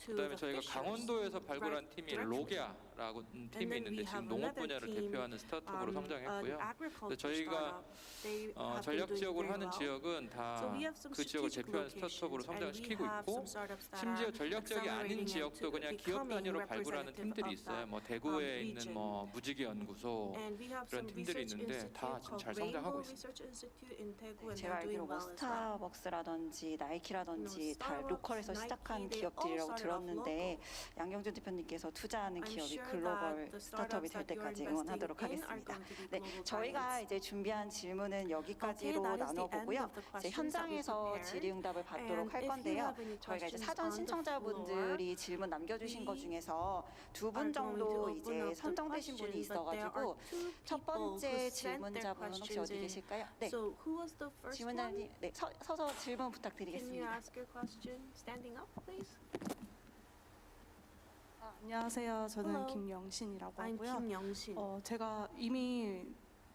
그다음에 저희가 강원도에서 발굴한 팀이 로게아라고 팀이 있는데 지금 농업 분야를 대표하는 스타트업으로 성장했고요. 근데 저희가 전략 지역으로 하는 지역은 다 그 지역을 대표하는 스타트업으로 성장시키고 있고 심지어 전략 지역이 아닌 지역도 그냥 기업 단위로 발굴하는 팀들이 있어요. 뭐 대구에 있는 뭐 무지개 연구소 그런 팀들이 있는데 다 지금 잘 성장하고 있습니다. 제가 알기로 뭐 스타벅스라든지 나이키라든지 다 로컬에서 시작한 기업들이라고 들었는데 양경준 대표님께서 투자하는 기업이 글로벌 스타트업이 될 때까지 응원하도록 하겠습니다. 네, 저희가 이제 준비한 질문은 여기까지로 나눠보고요. 이제 현장에서 질의응답을 받도록 할 건데요. 저희가 이제 사전 신청자분들이 질문 남겨주신 것 중에서 2분 정도 이제 선정되신 분이 있어가지고 첫 번째 질문자분은 혹시 어디 계실까요? 네, So who was the first 질문자님, one? 네, 서서 질문 Can you 부탁드리겠습니다. ask your question standing up, please? 안녕하세요. 저는 Hello. 김영신이라고 I'm 하고요. Kim Young-shin. 제가 이미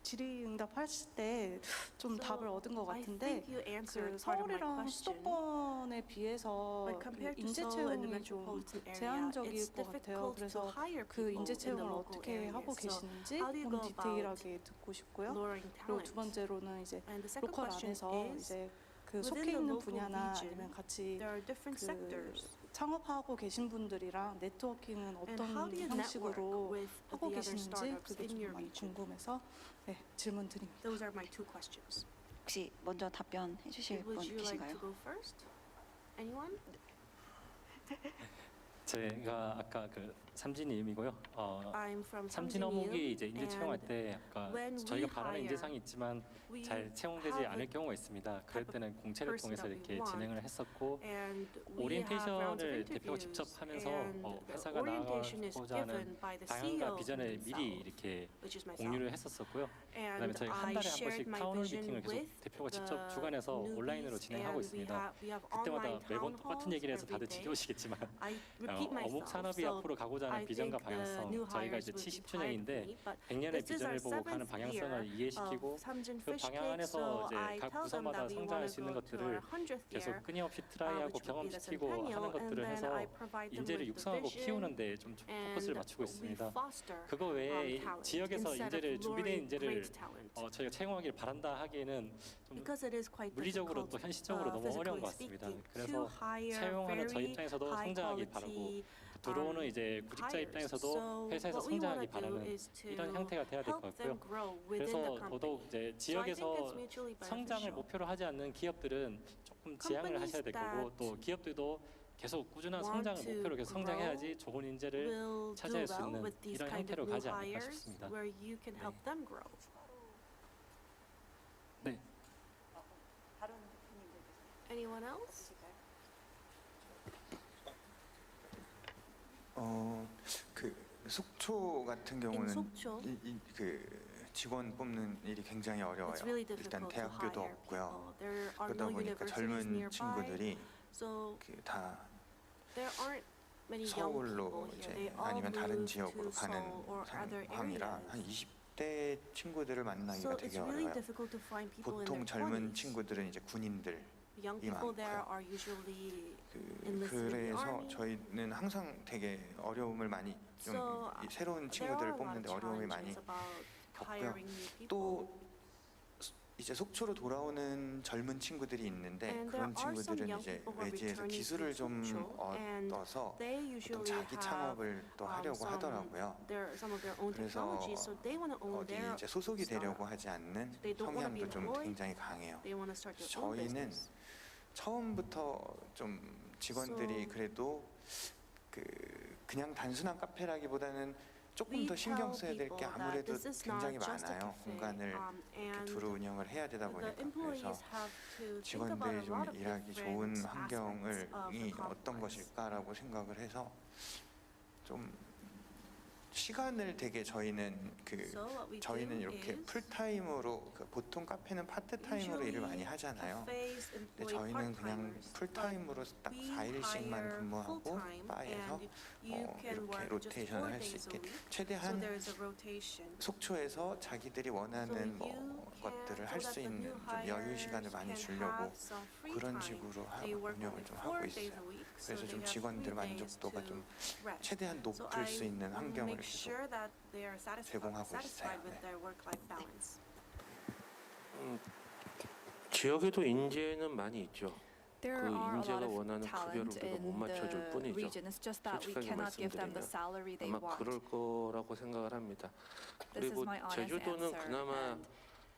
질의응답 했을 때 좀 So, 답을 얻은 것 I 같은데 think you answered 그 part of my 서울이랑 question. 수도권에 비해서 But 그 compared to 인재 Seoul and the 채용이 좀 metropolitan area, 제한적일 it's 것 같아요. difficult to 그래서 hire 그 people 인재 in the 채용을 local 어떻게 areas. 하고 So 계시는지 how do you 좀 go about 디테일하게 듣고 싶고요. luring 그리고 두 talent? 번째로는 이제 And the second 로컬 question 안에서 is, 이제 그 within 속해 the 있는 local 분야나 region, 아니면 같이 there are different 그 sectors. 창업하고 계신 분들이랑 네트워킹은 And 어떤 how do you network 형식으로 with 하고 the other 계시는지 startups 그게 in 좀 your 많이 region? 궁금해서 네, 질문 드립니다. Those are my two questions. 혹시 먼저 답변해 주실 분 Would you like 계신가요? to go first? Anyone? 제가 아까 그 삼진님이고요. I'm from 삼진 Samjin 어묵이 이제 인재 and 채용할 때 아까 when 저희가 we 바라는 hire, 인재상이 있지만 we 잘 채용되지 have 않을 a 경우가 있습니다. 그럴 type of 때는 공채를 person 통해서 that we 이렇게 want. 진행을 했었고 and we 오리엔테이션을 have rounds of 대표가 직접 interviews, 하면서 and 회사가 the orientation is 나가고자 하는 given by the 방향과 CEO 비전을 미리 himself, 이렇게 which is myself. 공유를 했었었고요. 그다음에 And 저희 한 I 달에 한 shared 번씩 my 타운홀 vision 미팅을 계속 with 대표가 직접 the 주관해서 온라인으로 newbies, 진행하고 and 있습니다. we have 그때마다 online 매번 town 똑같은 halls 얘기를 해서 every 다들 day. 지겨우시겠지만 I repeat myself. 어묵 산업이 So 앞으로 가고자 하는 I 비전과 think the 방향성, new 저희가 hires 이제 will be 70주년인데 hired me, but 100년의 this is 비전을 our 보고 가는 seventh 방향성을 year 이해시키고 of Samjin 그 Fish 방향 Cake, 안에서 so 이제 I 각 tell them 부서마다 that we 성장할 want 수 to 있는 go to 것들을 our 100th 계속 year, 끊임없이 트라이하고 which will be the 경험시키고 centennial, 하는 것들을 and then 해서 I provide them 인재를 with the 육성하고 vision, 키우는데 좀 포커스를 and 맞추고 we 있습니다. foster 그거 외에 이 talent 지역에서 instead 인재를 of 준비된 luring 인재를 great talent. 저희가 채용하길 바란다 하기에는 좀 Because it is quite 물리적으로 difficult, 또 현실적으로 너무 어려운 physically 것 같습니다. speaking, 그래서 to hire 채용하는 저희 very 입장에서도 high 성장하기 바라고 quality 들어오는 이제 구직자 hires. 입장에서도 So 회사에서 what we 성장하기 want to do 바라는 is to 이런 형태가 돼야 될 것 help them 같고요. grow within the 그래서 더더욱 company. 이제 So I think 지역에서 it's mutually 성장을 beneficial. 목표로 하지 않는 기업들은 조금 지양을 하셔야 될 거고 Companies 또 기업들도 계속 꾸준한 want 성장을 to 목표로 계속 성장해야지 좋은 인재를 will do 차지할 수 well 있는 with these 이런 kind 형태로 of new 가지 않을까 hires 싶습니다. where you can help them grow. 네. 다른 대표님들께서 Anyone else? 그 속초 같은 In 경우는 Sokcho, 그 직원 뽑는 일이 굉장히 어려워요. it's really 일단 difficult to 대학교도 hire 없고요. people. There are 그러다 no 보니까 universities 젊은 nearby, 친구들이 so 그 다 there aren't many young 서울로 people here. 이제 They all 아니면 다른 move 지역으로 to 가는 Seoul or other 상황이라 한 areas. 20대 친구들을 So 만나기가 it's 되게 really 어려워요. difficult to find people in 보통 their 젊은 20s. 친구들은 이제 군인들 Young 이 people there 많고요. are usually 그래서 enlisted in the army. 저희는 항상 되게 어려움을 많이 좀 So 이 새로운 there are 친구들을 a lot 뽑는데 of 어려움이 많이 challenges about 겪고요. hiring new people. 또 이제 속초로 돌아오는 젊은 친구들이 있는데 And 그런 there are some 친구들은 young 이제 people who are 외지에서 returning 기술을 to 좀 Sokcho, and 얻어서 They 보통 usually 자기 have 창업을 또 하려고 some 하더라고요. some of their own 그래서 technology, so they want to own 어디 their 이제 소속이 되려고 startup. 하지 않는 They don't wanna be 성향도 좀 employed. 굉장히 강해요. They want to start their own 저희는 business. 처음부터 좀 직원들이 So 그래도 그냥 단순한 카페라기보다는 조금 We 더 신경 tell 써야 될 게 people that 아무래도 this is 굉장히 not just a 많아요. cafe, 공간을 이렇게 and 두루 운영을 해야 되다 the 보니까 employees 그래서 have to think about 직원들이 a 좀 lot of 일하기 좋은 different 환경이 aspects of the 어떤 complex. 것일까라고 생각을 해서 좀 시간을 되게 저희는 So what we 저희는 do 이렇게 is 풀타임으로 보통 카페는 파트타임으로 일을 많이 하잖아요. cafes 근데 employ 저희는 그냥 part-timers, 풀타임으로 딱 we 4일씩만 hire 근무하고 full-time, 바에서 and you can 이렇게 work just 로테이션을 4 할 수 days a 있게 week. So 최대한 there is a rotation. 속초에서 자기들이 So 원하는 you 것들을 can, 할 so 수 that the 있는 new 좀 여유 시간을 hires 많이 can 주려고 have some free 그런 time. 식으로 They work 운영을 only 좀 4 하고 days 있어요. a week, so 그래서 they 좀 have 직원들 3 days 만족도가 to 좀 rest. 최대한 So 높을 I 수 있는 환경을 make 계속 sure that they are 제공하고 satisfied 있어요. with 네. their work-life balance. 지역에도 인재는 많이 있죠. There 그 are a lot 인재가 of 원하는 급여를 talent 우리가 못 in 맞춰줄 the 뿐이죠. region. It's just that we 솔직하게 cannot give them the 말씀드리면 salary they 아마 want. 그럴 거라고 생각을 합니다. This is 그리고 my honest 제주도는 answer. 그나마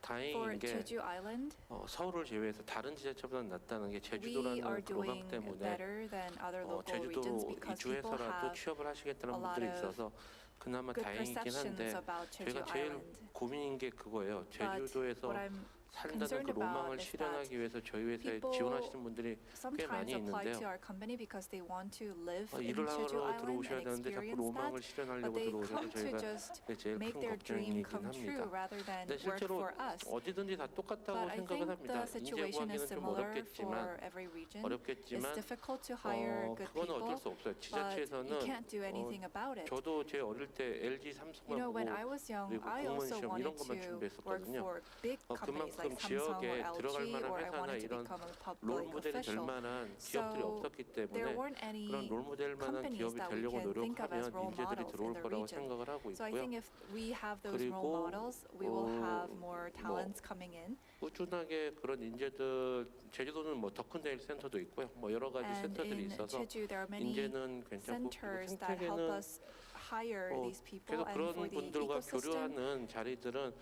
And for 다행인 게 Jeju Island, 서울을 제외해서 다른 지자체보다 낫다는 게 we are 제주도라는 그런 doing 때문에 better than other local regions 제주도로 because people 이주해서라도 have 취업을 하시겠다는 a lot 분들이 of 있어서 그나마 good 다행이긴 perceptions 한데 about Jeju 제가 제일 Island. 고민인 게 그거예요. But 제주도에서 what I'm 산다는 그 concerned about 로망을 is 실현하기 위해서 저희 회사에 people 지원하시는 분들이 꽤 sometimes 많이 apply 있는데요. to our company because they want to live in 일을 Jeju 하러 Island 들어오셔야 and 되는데 자꾸 experience 로망을 that, 실현하려고 but they 들어오셔서 come to 저희가 just 그게 제일 큰 make their dream 걱정이긴 come true 합니다. rather than 근데 work 실제로 for us. 어디든지 다 똑같다고 But I 생각은 think 합니다. the 인재 situation 구하기는 is 좀 similar 어렵겠지만 for every region. It's 어렵겠지만 difficult to hire good 그거는 어쩔 people, 수 없어요. but 지자체에서는 you can't do anything about it. 저도 제 어릴 때 LG You know, when 삼성하고 I was young, 그리고 I 공무원 also 시험 이런 wanted 것만 to work 준비했었거든요. for big companies 그만큼 like Samsung or 지역에 들어갈 LG, 만한 or I 회사나 wanted to 이런 become a 롤 public 모델이 될 official. 만한 기업들이 So 없었기 there 때문에 weren't any 그런 롤 모델 만한 companies 기업이 that we 되려고 can think of as 노력하면 role 인재들이 models in 들어올 the 거라고 region. 생각을 하고 So I 있고요. think if we have those role 그리고 models, we will have more talents coming in. 꾸준하게 그런 인재들 제주도는 뭐 더큰데일 센터도 있고요. 뭐 여러 가지 And 센터들이 in 있어서 Jeju, there are many 인재는 괜찮고 그리고 centers that help 생태계는 us hire these people, 계속 and 그런 for the 분들과 ecosystem, 교류하는 자리들은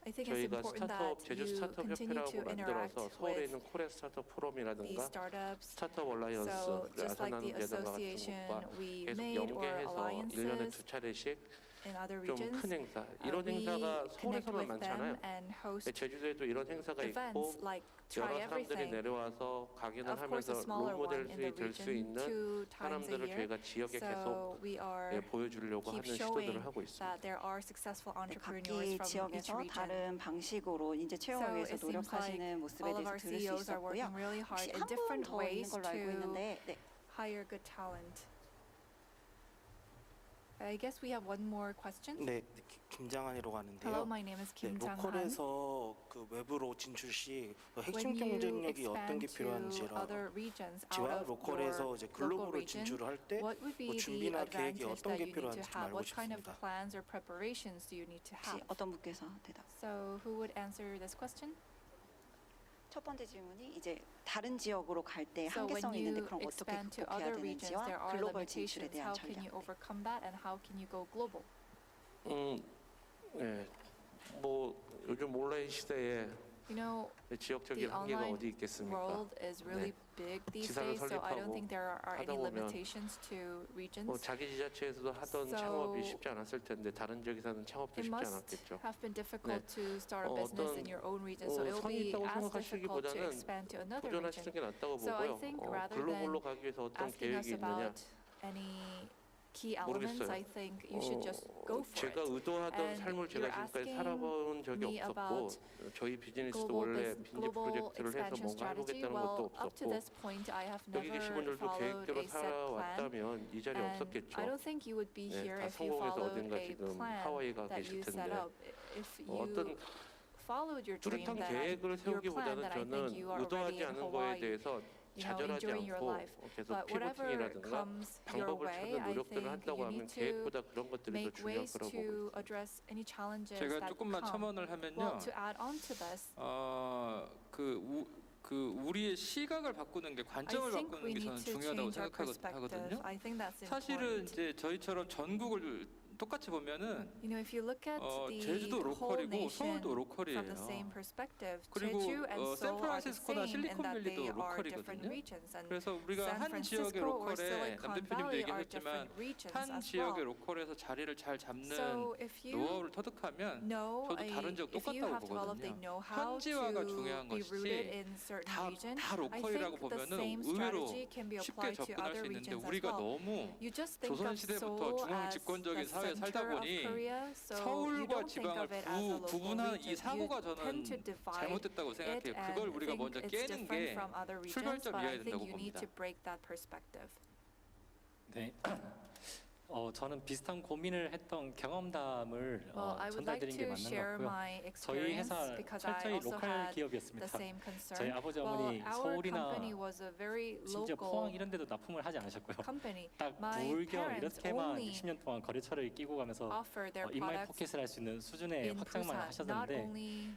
I think it's 저희가 important 스타트업 that 제주 you 스타트업 continue to 협회라고 interact 만들어서 서울에 with 있는 코리아 스타트업 these 포럼이라든가 startups. 스타트업 얼라이언스, So just like the 아산하는데든가 같은 association 곳과 we 계속 made or 연계해서 1년에 alliances 2차례씩 in other 좀 regions, 큰 행사, 이런 we 행사가 connect 서울에서만 with 많잖아요. them and host 제주도에도 이런 행사가 있고 events like Try 여러 사람들이 Everything. 내려와서 강연을 Of course, 하면서 a smaller one in the 롤모델이 될 수 region 있는 2 times a 사람들을 year. 저희가 지역에 계속 So we are 보여주려고 하는 keep 시도들을 showing 하고 있습니다. that there are successful 네, entrepreneurs 각기 from each 지역에서 region. 다른 방식으로 인재 채용을 So 위해서 it seems like 노력하시는 모습에 all of 대해서 our 들을 수 CEOs are 있었고요. working really hard 혹시 in 한 분 different 더 있는 ways 걸로 알고 to 있는데 네. hire good talent. I guess we have one more question. 네, 김장한이라고 Hello, 하는데요. my name is 네, Kim Jang-han. 로컬에서 그 외부로 진출 시 핵심 When you 경쟁력이 어떤 게 expand to 필요한지랑 other regions out 지와 of 로컬에서 your 이제 local 글로벌로 region, 진출을 할 때 what would be 뭐 the 준비나 계획이 advantage 어떤 that 게 you need to 필요한지 좀 have? 알고 What kind of 싶습니다. plans or preparations do you need to 혹시 have? 어떤 분께서 대답? So who would answer this question? 첫 번째 질문이 이제 다른 지역으로 갈 때 So when 한계성이 있는데 you 그럼 어떻게 expand to 극복해야 other regions, there 되는지와 are 글로벌 진출에 limitations. 대한 How can you 전략. overcome that, and how can you go global? 네, 뭐 요즘 온라인 시대에 You know, 지역적인 the 한계가 online 어디 있겠습니까? world is really big these 지사를 days, so I don't 설립하고 think there are 하다 any 보면 limitations to regions. 뭐 자기 지자체에서도 하던 So 창업이 쉽지 않았을 텐데 다른 지역에서는 창업도 It 쉽지 must 않았겠죠. have been difficult to start a 어, business in 어떤, your own region, so it'll 성이 be 있다고 as difficult to 생각하시기보다는 expand to another 도전하시는 region. 게 낫다고 So I 보고요. think rather 글로벌로 than 가기 위해서 어떤 Asking us 계획이 있느냐? about any key elements, 모르겠어요. I think you should just go for 제가 it. 의도하던 And 삶을 제가 you're 지금까지 asking 살아본 적이 me 없었고 about 저희 비즈니스도 Global, 원래 bus- 빈집 global 프로젝트를 해서 expansion 뭔가 strategy. 해보겠다는 것도 Well, up to 없었고 this point, I have 여기 계신 never 분들도 followed 계획대로 a set plan. 살아왔다면 이 자리에 And 없었겠죠. I don't think you would be 네, here 다 if you 성공해서 followed 어딘가 a 지금 plan 하와이 가 that 계실 you set 텐데 up. If 어떤 you followed your dream, 뚜렷한 then 계획을 your plan, 세우기보다는 then I 저는 think you are 의도하지 already in 않은 거에 Hawaii, 대해서 좌절하지 enjoying your 않고 life. 계속 But whatever 피보팅이라든가 comes your 방법을 way, 찾는 I 노력들을 think 한다고 you 하면 need to 계획보다 그런 것들이 더 make 중요한 ways 거라고 보고 to 있습니다. address any challenges 제가 that 조금만 come. 첨언을 Well, 하면요. to add on to this, 그 우리의 시각을 바꾸는 게 I 관점을 think 바꾸는 게 게 저는 to 중요하다고 change our perspective. 생각하거든요. I think that's 사실은 important. 이제 저희처럼 전국을 똑같이 보면은 You know, if you look at the 제주도 whole 로컬이고 nation 서울도 from the 로컬이에요. same perspective, 그리고 Jeju and Seoul are the 샌프란시스코나 same in that they 실리콘밸리도 are different 로컬이거든요. regions, and 그래서 우리가 San 한 지역의 Francisco or 로컬에 Silicon 남 대표님도 Valley are 얘기했지만 different regions 한 as 지역의 well. 로컬에서 자리를 잘 잡는 So if you 노하우를 터득하면 know, 저도 다른 지역 if you 똑같다고 have developed a 보거든요. know-how 현지화가 to 중요한 be rooted 것이지 in certain 다 region, I 로컬이라고 think the 보면은 same 의외로 strategy can be 쉽게 applied to 접근할 other 수 있는데 regions as 우리가 well. 너무 You just think 조선 of 시대부터 Seoul 중앙 as 집권적인 the 사회에 살다 center of 보니 Korea, so you 서울과 don't think 지방을 of it as a local 구분하는 이 region. 사고가 You tend to 저는 divide 잘못됐다고 it 생각해요. and 그걸 우리가 think 먼저 it's 깨는 different 게 from other regions, 출발점이어야 but I think 된다고 you need 봅니다. to break that perspective. 네. 저는 비슷한 고민을 했던 경험담을 Well, I would like 전달드린 게 to 맞는 것 share 같고요. my 저희 experience 회사 because I 철저히 also 로컬 had the 기업이었습니다. same concern. 저희 아버지 Well, 어머니 our 서울이나 company was a very 심지어 포항 local 이런 데도 납품을 하지 않으셨고요. company. 딱 My 불경 parents 이렇게만 only 60년 동안 거래처를 끼고 가면서 offer their 인마이 products 포켓을 할 수 있는 수준의 in 확장만 Busan. Not 하셨는데 only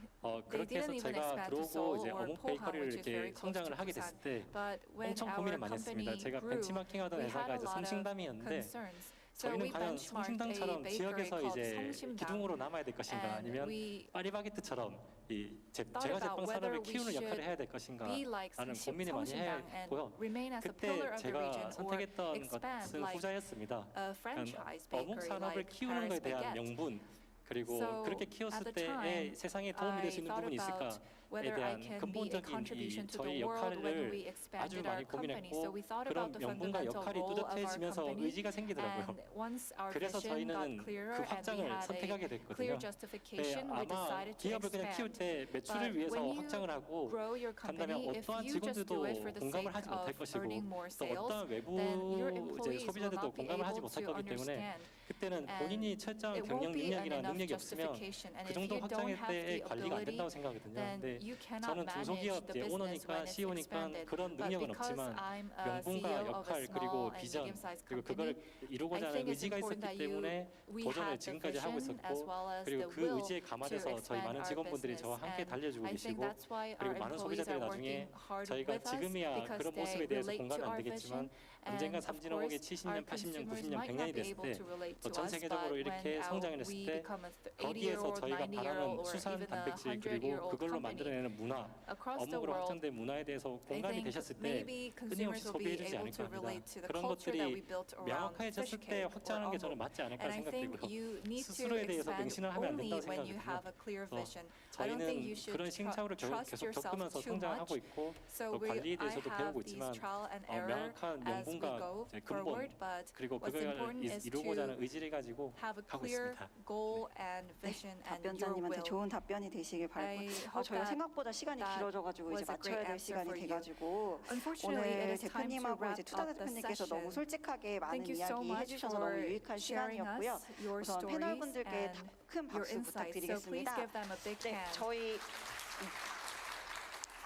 그렇게 해서 didn't even 제가 expand to 들어오고 Seoul 이제 or 어묵 Pohang, 베이커리를 which is very 이렇게 close to 성장을 하게 Busan. 됐을 때 But when 엄청 our 고민을 많이 했습니다. company 제가 grew, 벤치마킹하던 we 회사가 had a 이제 lot of 성심당이었는데 concerns. So 저희는 we 과연 benchmarked a 성심당처럼 bakery 지역에서 called 이제 성심당, 기둥으로 남아야 될 것인가 and 아니면 we 파리바게뜨처럼 이 thought 제과 about 제빵 whether 산업을 we 키우는 역할을 should 해야 될 것인가 be like 라는 고민을 많이 성심당 and 했고요. remain as a 그때 pillar of the 제가 region or 선택했던 expand 것은 like 후자였습니다. a franchise 어묵 bakery 산업을 like 키우는 것에 Paris 대한 Baguette. 명분 그리고 So, 그렇게 at 키웠을 the 때에 time, 세상에 도움이 될 수 I 있는 thought 부분이 있을까 about whether I 대한 can be a 근본적인 contribution 이 to 저희 the world when 역할을 we 아주 expanded 많이 our company. So 고민했고 we thought 그런 about the 명분과 fundamental 역할이 role of our 뚜렷해지면서 company. 의지가 생기더라고요. And once our 그래서 vision got 저희는 clearer 그 and we 확장을 had 선택하게 a 됐거든요. clear 네, justification, we 아마 decided to 기업을 그냥 키울 expand. 때 매출을 But 위해서 when you 확장을 하고 grow your 간다면 company, if 어떠한 you just 직원들도 do it for the 공감을 sake 하지 못할 of 것이고 earning more 또 sales, 어떠한 외부 then your 이제 employees will 소비자들도 not be 공감을 하지 able 못할 to 거기 때문에 understand. 그때는 And 본인이 철저한 It 경영 won't be an 능력이나 enough 능력이 없으면 justification. And 그 if 정도 you don't 확장일 have 때의 the 관리가 안 ability, 된다고 생각하거든요. then 근데 you cannot 저는 manage 중소기업 the business 오너니까 when it's CEO니까 expanded. 그런 But 능력은 because 없지만 I'm a 명분과 CEO of a 역할 그리고 small and 비전 medium-sized 그리고 그걸 company, 이루고자 I 하는 think it's 의지가 important 있었기 that 때문에 we 도전을 had the 지금까지 하고 vision as 있었고 well as 그리고 the 그 will 의지에 to 감안해서 저희 expand 많은 our 직원분들이 business. 저와 함께 And 달려주고 I think 계시고 that's why our 그리고 많은 employees 소비자들이 are 나중에 working hard 저희가 with us 지금이야 because 그런 they 모습에 대해서 relate to 공감이 안 our 되겠지만 vision. 언젠가 And of 삼진호국이 course, 70년, our 80년, consumers 90년, might 100년이 not be 됐을 able 때 to relate 또 to 전 us, 세계적으로 but 이렇게 when 성장을 했을 we 때 become an 거기에서 80-year-old, 저희가 90-year-old, 바라는 or 수산 even a 단백질 그리고 100-year-old 그걸로 company, 만들어내는 문화, across the 어묵으로 world, 확장된 문화에 대해서 I 공감이 think 되셨을 때 maybe consumers 끊임없이 will be 소비해주지 able 않을까 to 합니다. relate to the 그런 culture that we 것들이 built around 명확해졌을 fish 때 cake or 확장하는 게 저는 omelet. 맞지 않을까 And I think 생각되고요. you need to 스스로에 대해서 expand 맹신을 하면 안 only 된다고 when you 생각하거든요. have a clear 그래서 vision. I don't think you 저희는 should 그런 시행착오를 trust 계속 yourself 겪으면서 too 성장하고 much. 있고 So 또 관리에 I 대해서도 have 배우고 these 있지만 trial and error 명확한 as we 명분과 go 이제 근본 forward, but 그리고 what's 그걸 important is 이루고자 하는 to 의지를 가지고 have a 하고 clear 있습니다. goal and vision and your 답변자님한테 will. 좋은 답변이 되시길 I 바라고. hope 저희가 that 생각보다 시간이 that 길어져가지고 이제 was a great 맞춰야 될 answer 시간이 for you. 돼가지고 Unfortunately, it 오늘 is time to 대표님하고 wrap 이제 투자 up the 대표님께서 너무 session. 솔직하게 많은 Thank you so 이야기 much 해주셔서 너무 for 유익한 sharing 시간이었고요. us your 우선 stories 패널분들께 and 큰 your 박수 insights. So please 부탁드리겠습니다. give them a big 네, hand. 저희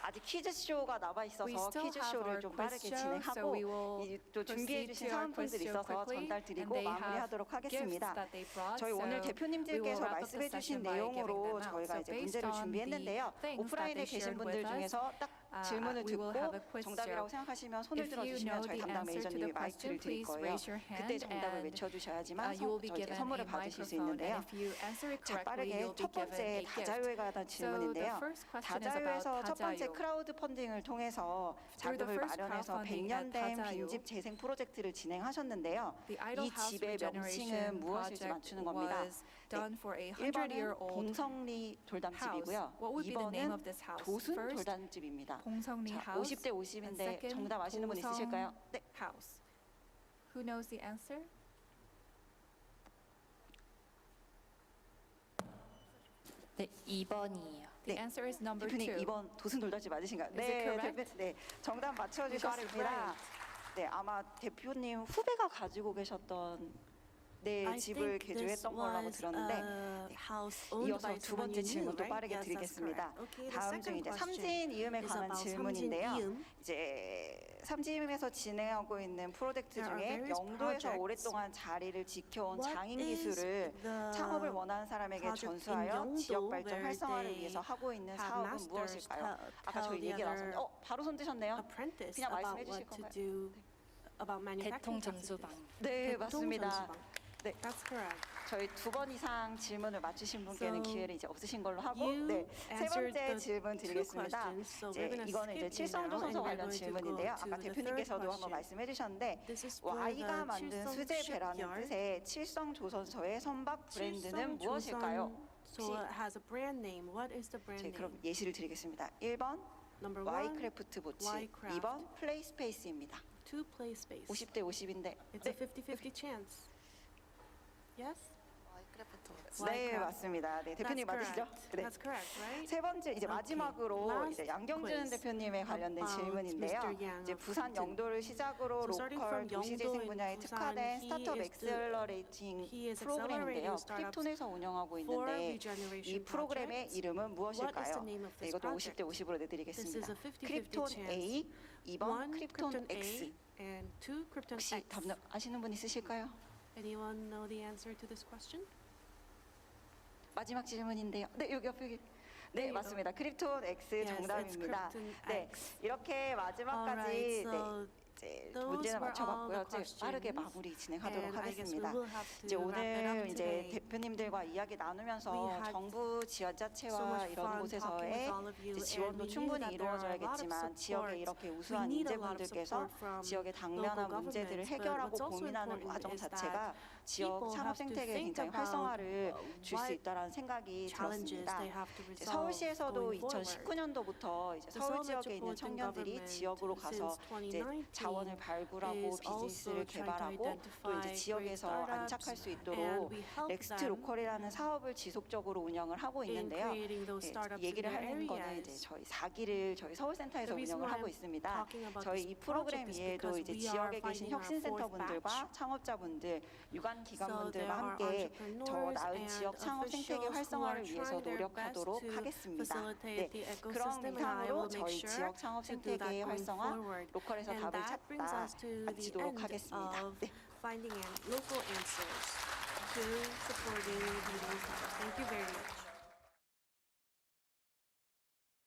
아직 퀴즈쇼가 남아 We 있어서 still have 퀴즈쇼를 our 좀 quiz 빠르게 show, so 진행하고 we will 이 또 준비해 proceed 주신 to our quiz 사은품들이 show 있어서 quickly. 전달드리고 And they 마무리하도록 have gifts 하겠습니다. that they brought, 저희 오늘 so we will 대표님들께서 wrap up the 말씀해 주신 session by giving 내용으로 them out. 저희가 So 이제 based 문제를 on the 준비했는데요. things 오프라인에 that they 계신 shared 분들 with us, 중에서 딱 질문을 we will have a 듣고 quiz 정답이라고 show. 생각하시면 손을 If you 들어주시면 know 저희 the 담당 answer to 매니저님이 the 마이크를 question, 드릴 please 거예요. raise your 그때 hand 정답을 and 외쳐주셔야지만 you will be 저 이제 given 선물을 a 받으실 수 microphone. 있는데요. And if you answer it 자, correctly, 빠르게 you'll be 첫 given 번째 a gift. 다자유에 관한 So the 질문인데요. first question is 다자유에서 about 첫 번째 다자유. 크라우드 펀딩을 통해서 Through the 자금을 first 마련해서 crowdfunding 100년 at 된 다자유, 빈집 재생 프로젝트를 진행하셨는데요. The Idle 이 House 집의 명칭은 Regeneration 무엇일지 Project 맞추는 겁니다. was done for a 1번은 100-year-old 봉성리 house. 돌담집이고요. What would be the name 2번은 of this house? 도순 First, 돌담집입니다. 봉성리 자, House. 50대 And 50인데 second, 정답 아시는 분 봉성 있으실까요? 네. House. Who knows the answer? 네, 2번이에요. The 네. answer is number 대표님 2. 2번 도순 돌담집 맞으신가요? Is it correct? 대표, 네. 정답 You got it 맞춰주셨습니다. right. 네, 아마 대표님 후배가 가지고 계셨던 집을 개조했던 걸로 들었는데 이어서 두 번째 질문도 빠르게 드리겠습니다. 다음 중 이제 삼진 이음에 관한 질문인데요. 이제 삼진임에서 진행하고 있는 프로젝트 중에 영도에서 오랫동안 자리를 지켜온 장인 기술을 창업을 원하는 사람에게 전수하여 지역 발전 활성화를 위해서 하고 있는 사업은 무엇일까요? 아까 저희 얘기 나왔었는데 바로 손 드셨네요. 그냥 말씀해 주실 건가요? 대통 전수방. 네, 맞습니다. 네. That's correct. 저희 2번 이상 질문을 맞추신 분께는 So, 기회를 이제 없으신 걸로 하고 You 네, 세 answered 번째 the 질문 two 드리겠습니다. questions, so 이제 we're gonna 이거는 이제 skip you 칠성조 now, 선서 and we're 관련 going to 질문인데요. go to 아까 the 대표님께서도 third 한번 question. 말씀해 주셨는데 This is for Y가 the 만든 칠성 수제배라는 shipyard. 뜻의 칠성조선소의 선박 브랜드는 칠성 무엇일까요? So it has a brand name. What is the brand 제 name? 그럼 예시를 드리겠습니다. 1번 Number Y one, 크래프트 보츠, Ycraft. 2번 플레이 스페이스입니다. to play space. 50대 50인데 It's a 50-50 chance. Yes? 네, Ycraft. 맞습니다. 네, 대표님 That's 맞으시죠? correct. 네. That's correct, right? 세 번째 이제 Okay. 마지막으로 Last 이제 양경준 quiz 대표님에 관련된 about 질문인데요. Mr. Yang 이제 of 부산 Putin. 영도를 시작으로 So starting 로컬 from 도시재생 영도 분야에 in 특화된 Busan, 스타트업 he is 엑셀러레이팅 he is 프로그램인데요. accelerating startups 크립톤에서 운영하고 for 있는데 이 regeneration 프로그램의 project. 이름은 What is 무엇일까요? the name of 네, this 이것도 project? 50대 50으로 This 내드리겠습니다. is a 50-50 크립톤 chance. A, 2번 One 크립톤 Krypton X. A and two Krypton 혹시 X. 답 아시는 분 있으실까요? Anyone know the answer to this question? 마지막 질문인데요. 네, 여기 옆에 네, 네, 맞습니다. 크립톤 X Yes, 정답입니다. it's Krypton 네, X. 이렇게 마지막까지 Alright, so 네, 이제 those 문제를 were all 맞춰봤고요. the 이제 빠르게 questions. 마무리 진행하도록 And I guess we 하겠습니다. will have to 이제 wrap it 오늘 up 이제 today. 대표님들과 이야기 We 나누면서 had 정부 So 지원자체와 much 이런 fun talking 곳에서의 with all of you, 이제 and 지원도 we knew 충분히 that there are a lot of 이루어져야겠지만 지역의 support. 이렇게 We 우수한 need a lot of 인재분들께서 support from 지역의 당면한 local 문제들을 governments, but 해결하고 what's also 고민하는 important 과정 is 자체가 that 지역 people 산업 have to 생태계에 think 굉장히 about 활성화를 줄 수 what 있다라는 생각이 challenges 들었습니다. they have to 이제 resolve 서울시에서도 going forward. 2019년도부터 이제 The 서울 Seoul 지역에 있는 Metropolitan 청년들이 Government 지역으로 가서 since 이제 2019 자원을 발굴 발굴하고 is also 비즈니스를 trying to 개발하고 또 identify 이제 great 지역에서 안착할 startups 수 and 있도록 we help 넥스트 them 로컬이라는 사업을 지속적으로 운영을 하고 in 있는데요. creating those 예, startups in 얘기를 their 하는 거는 이제 areas. 저희 4기를 저희 서울센터에서 The reason 운영을 why 하고 I'm 있습니다. talking about 저희 this 이 프로그램 project is 이외에도 because 이제 we 지역에 are 계신 finding our fourth 혁신센터분들과 batch. 창업자분들, 유관 So there 기관분들과 are 함께 저 entrepreneurs 나은 and 지역 창업 생태계 officials who are 활성화를 위해서 trying their best 노력하도록 to 하겠습니다. facilitate the 그런 ecosystem, and I 이상으로 will make 저희 sure 지역 창업 to do that 생태계의 going 활성화, forward. 로컬에서 And 답을 that brings 찾다 us to the 마치도록 end 하겠습니다. of finding local answers to supporting leading startups. Thank you very much.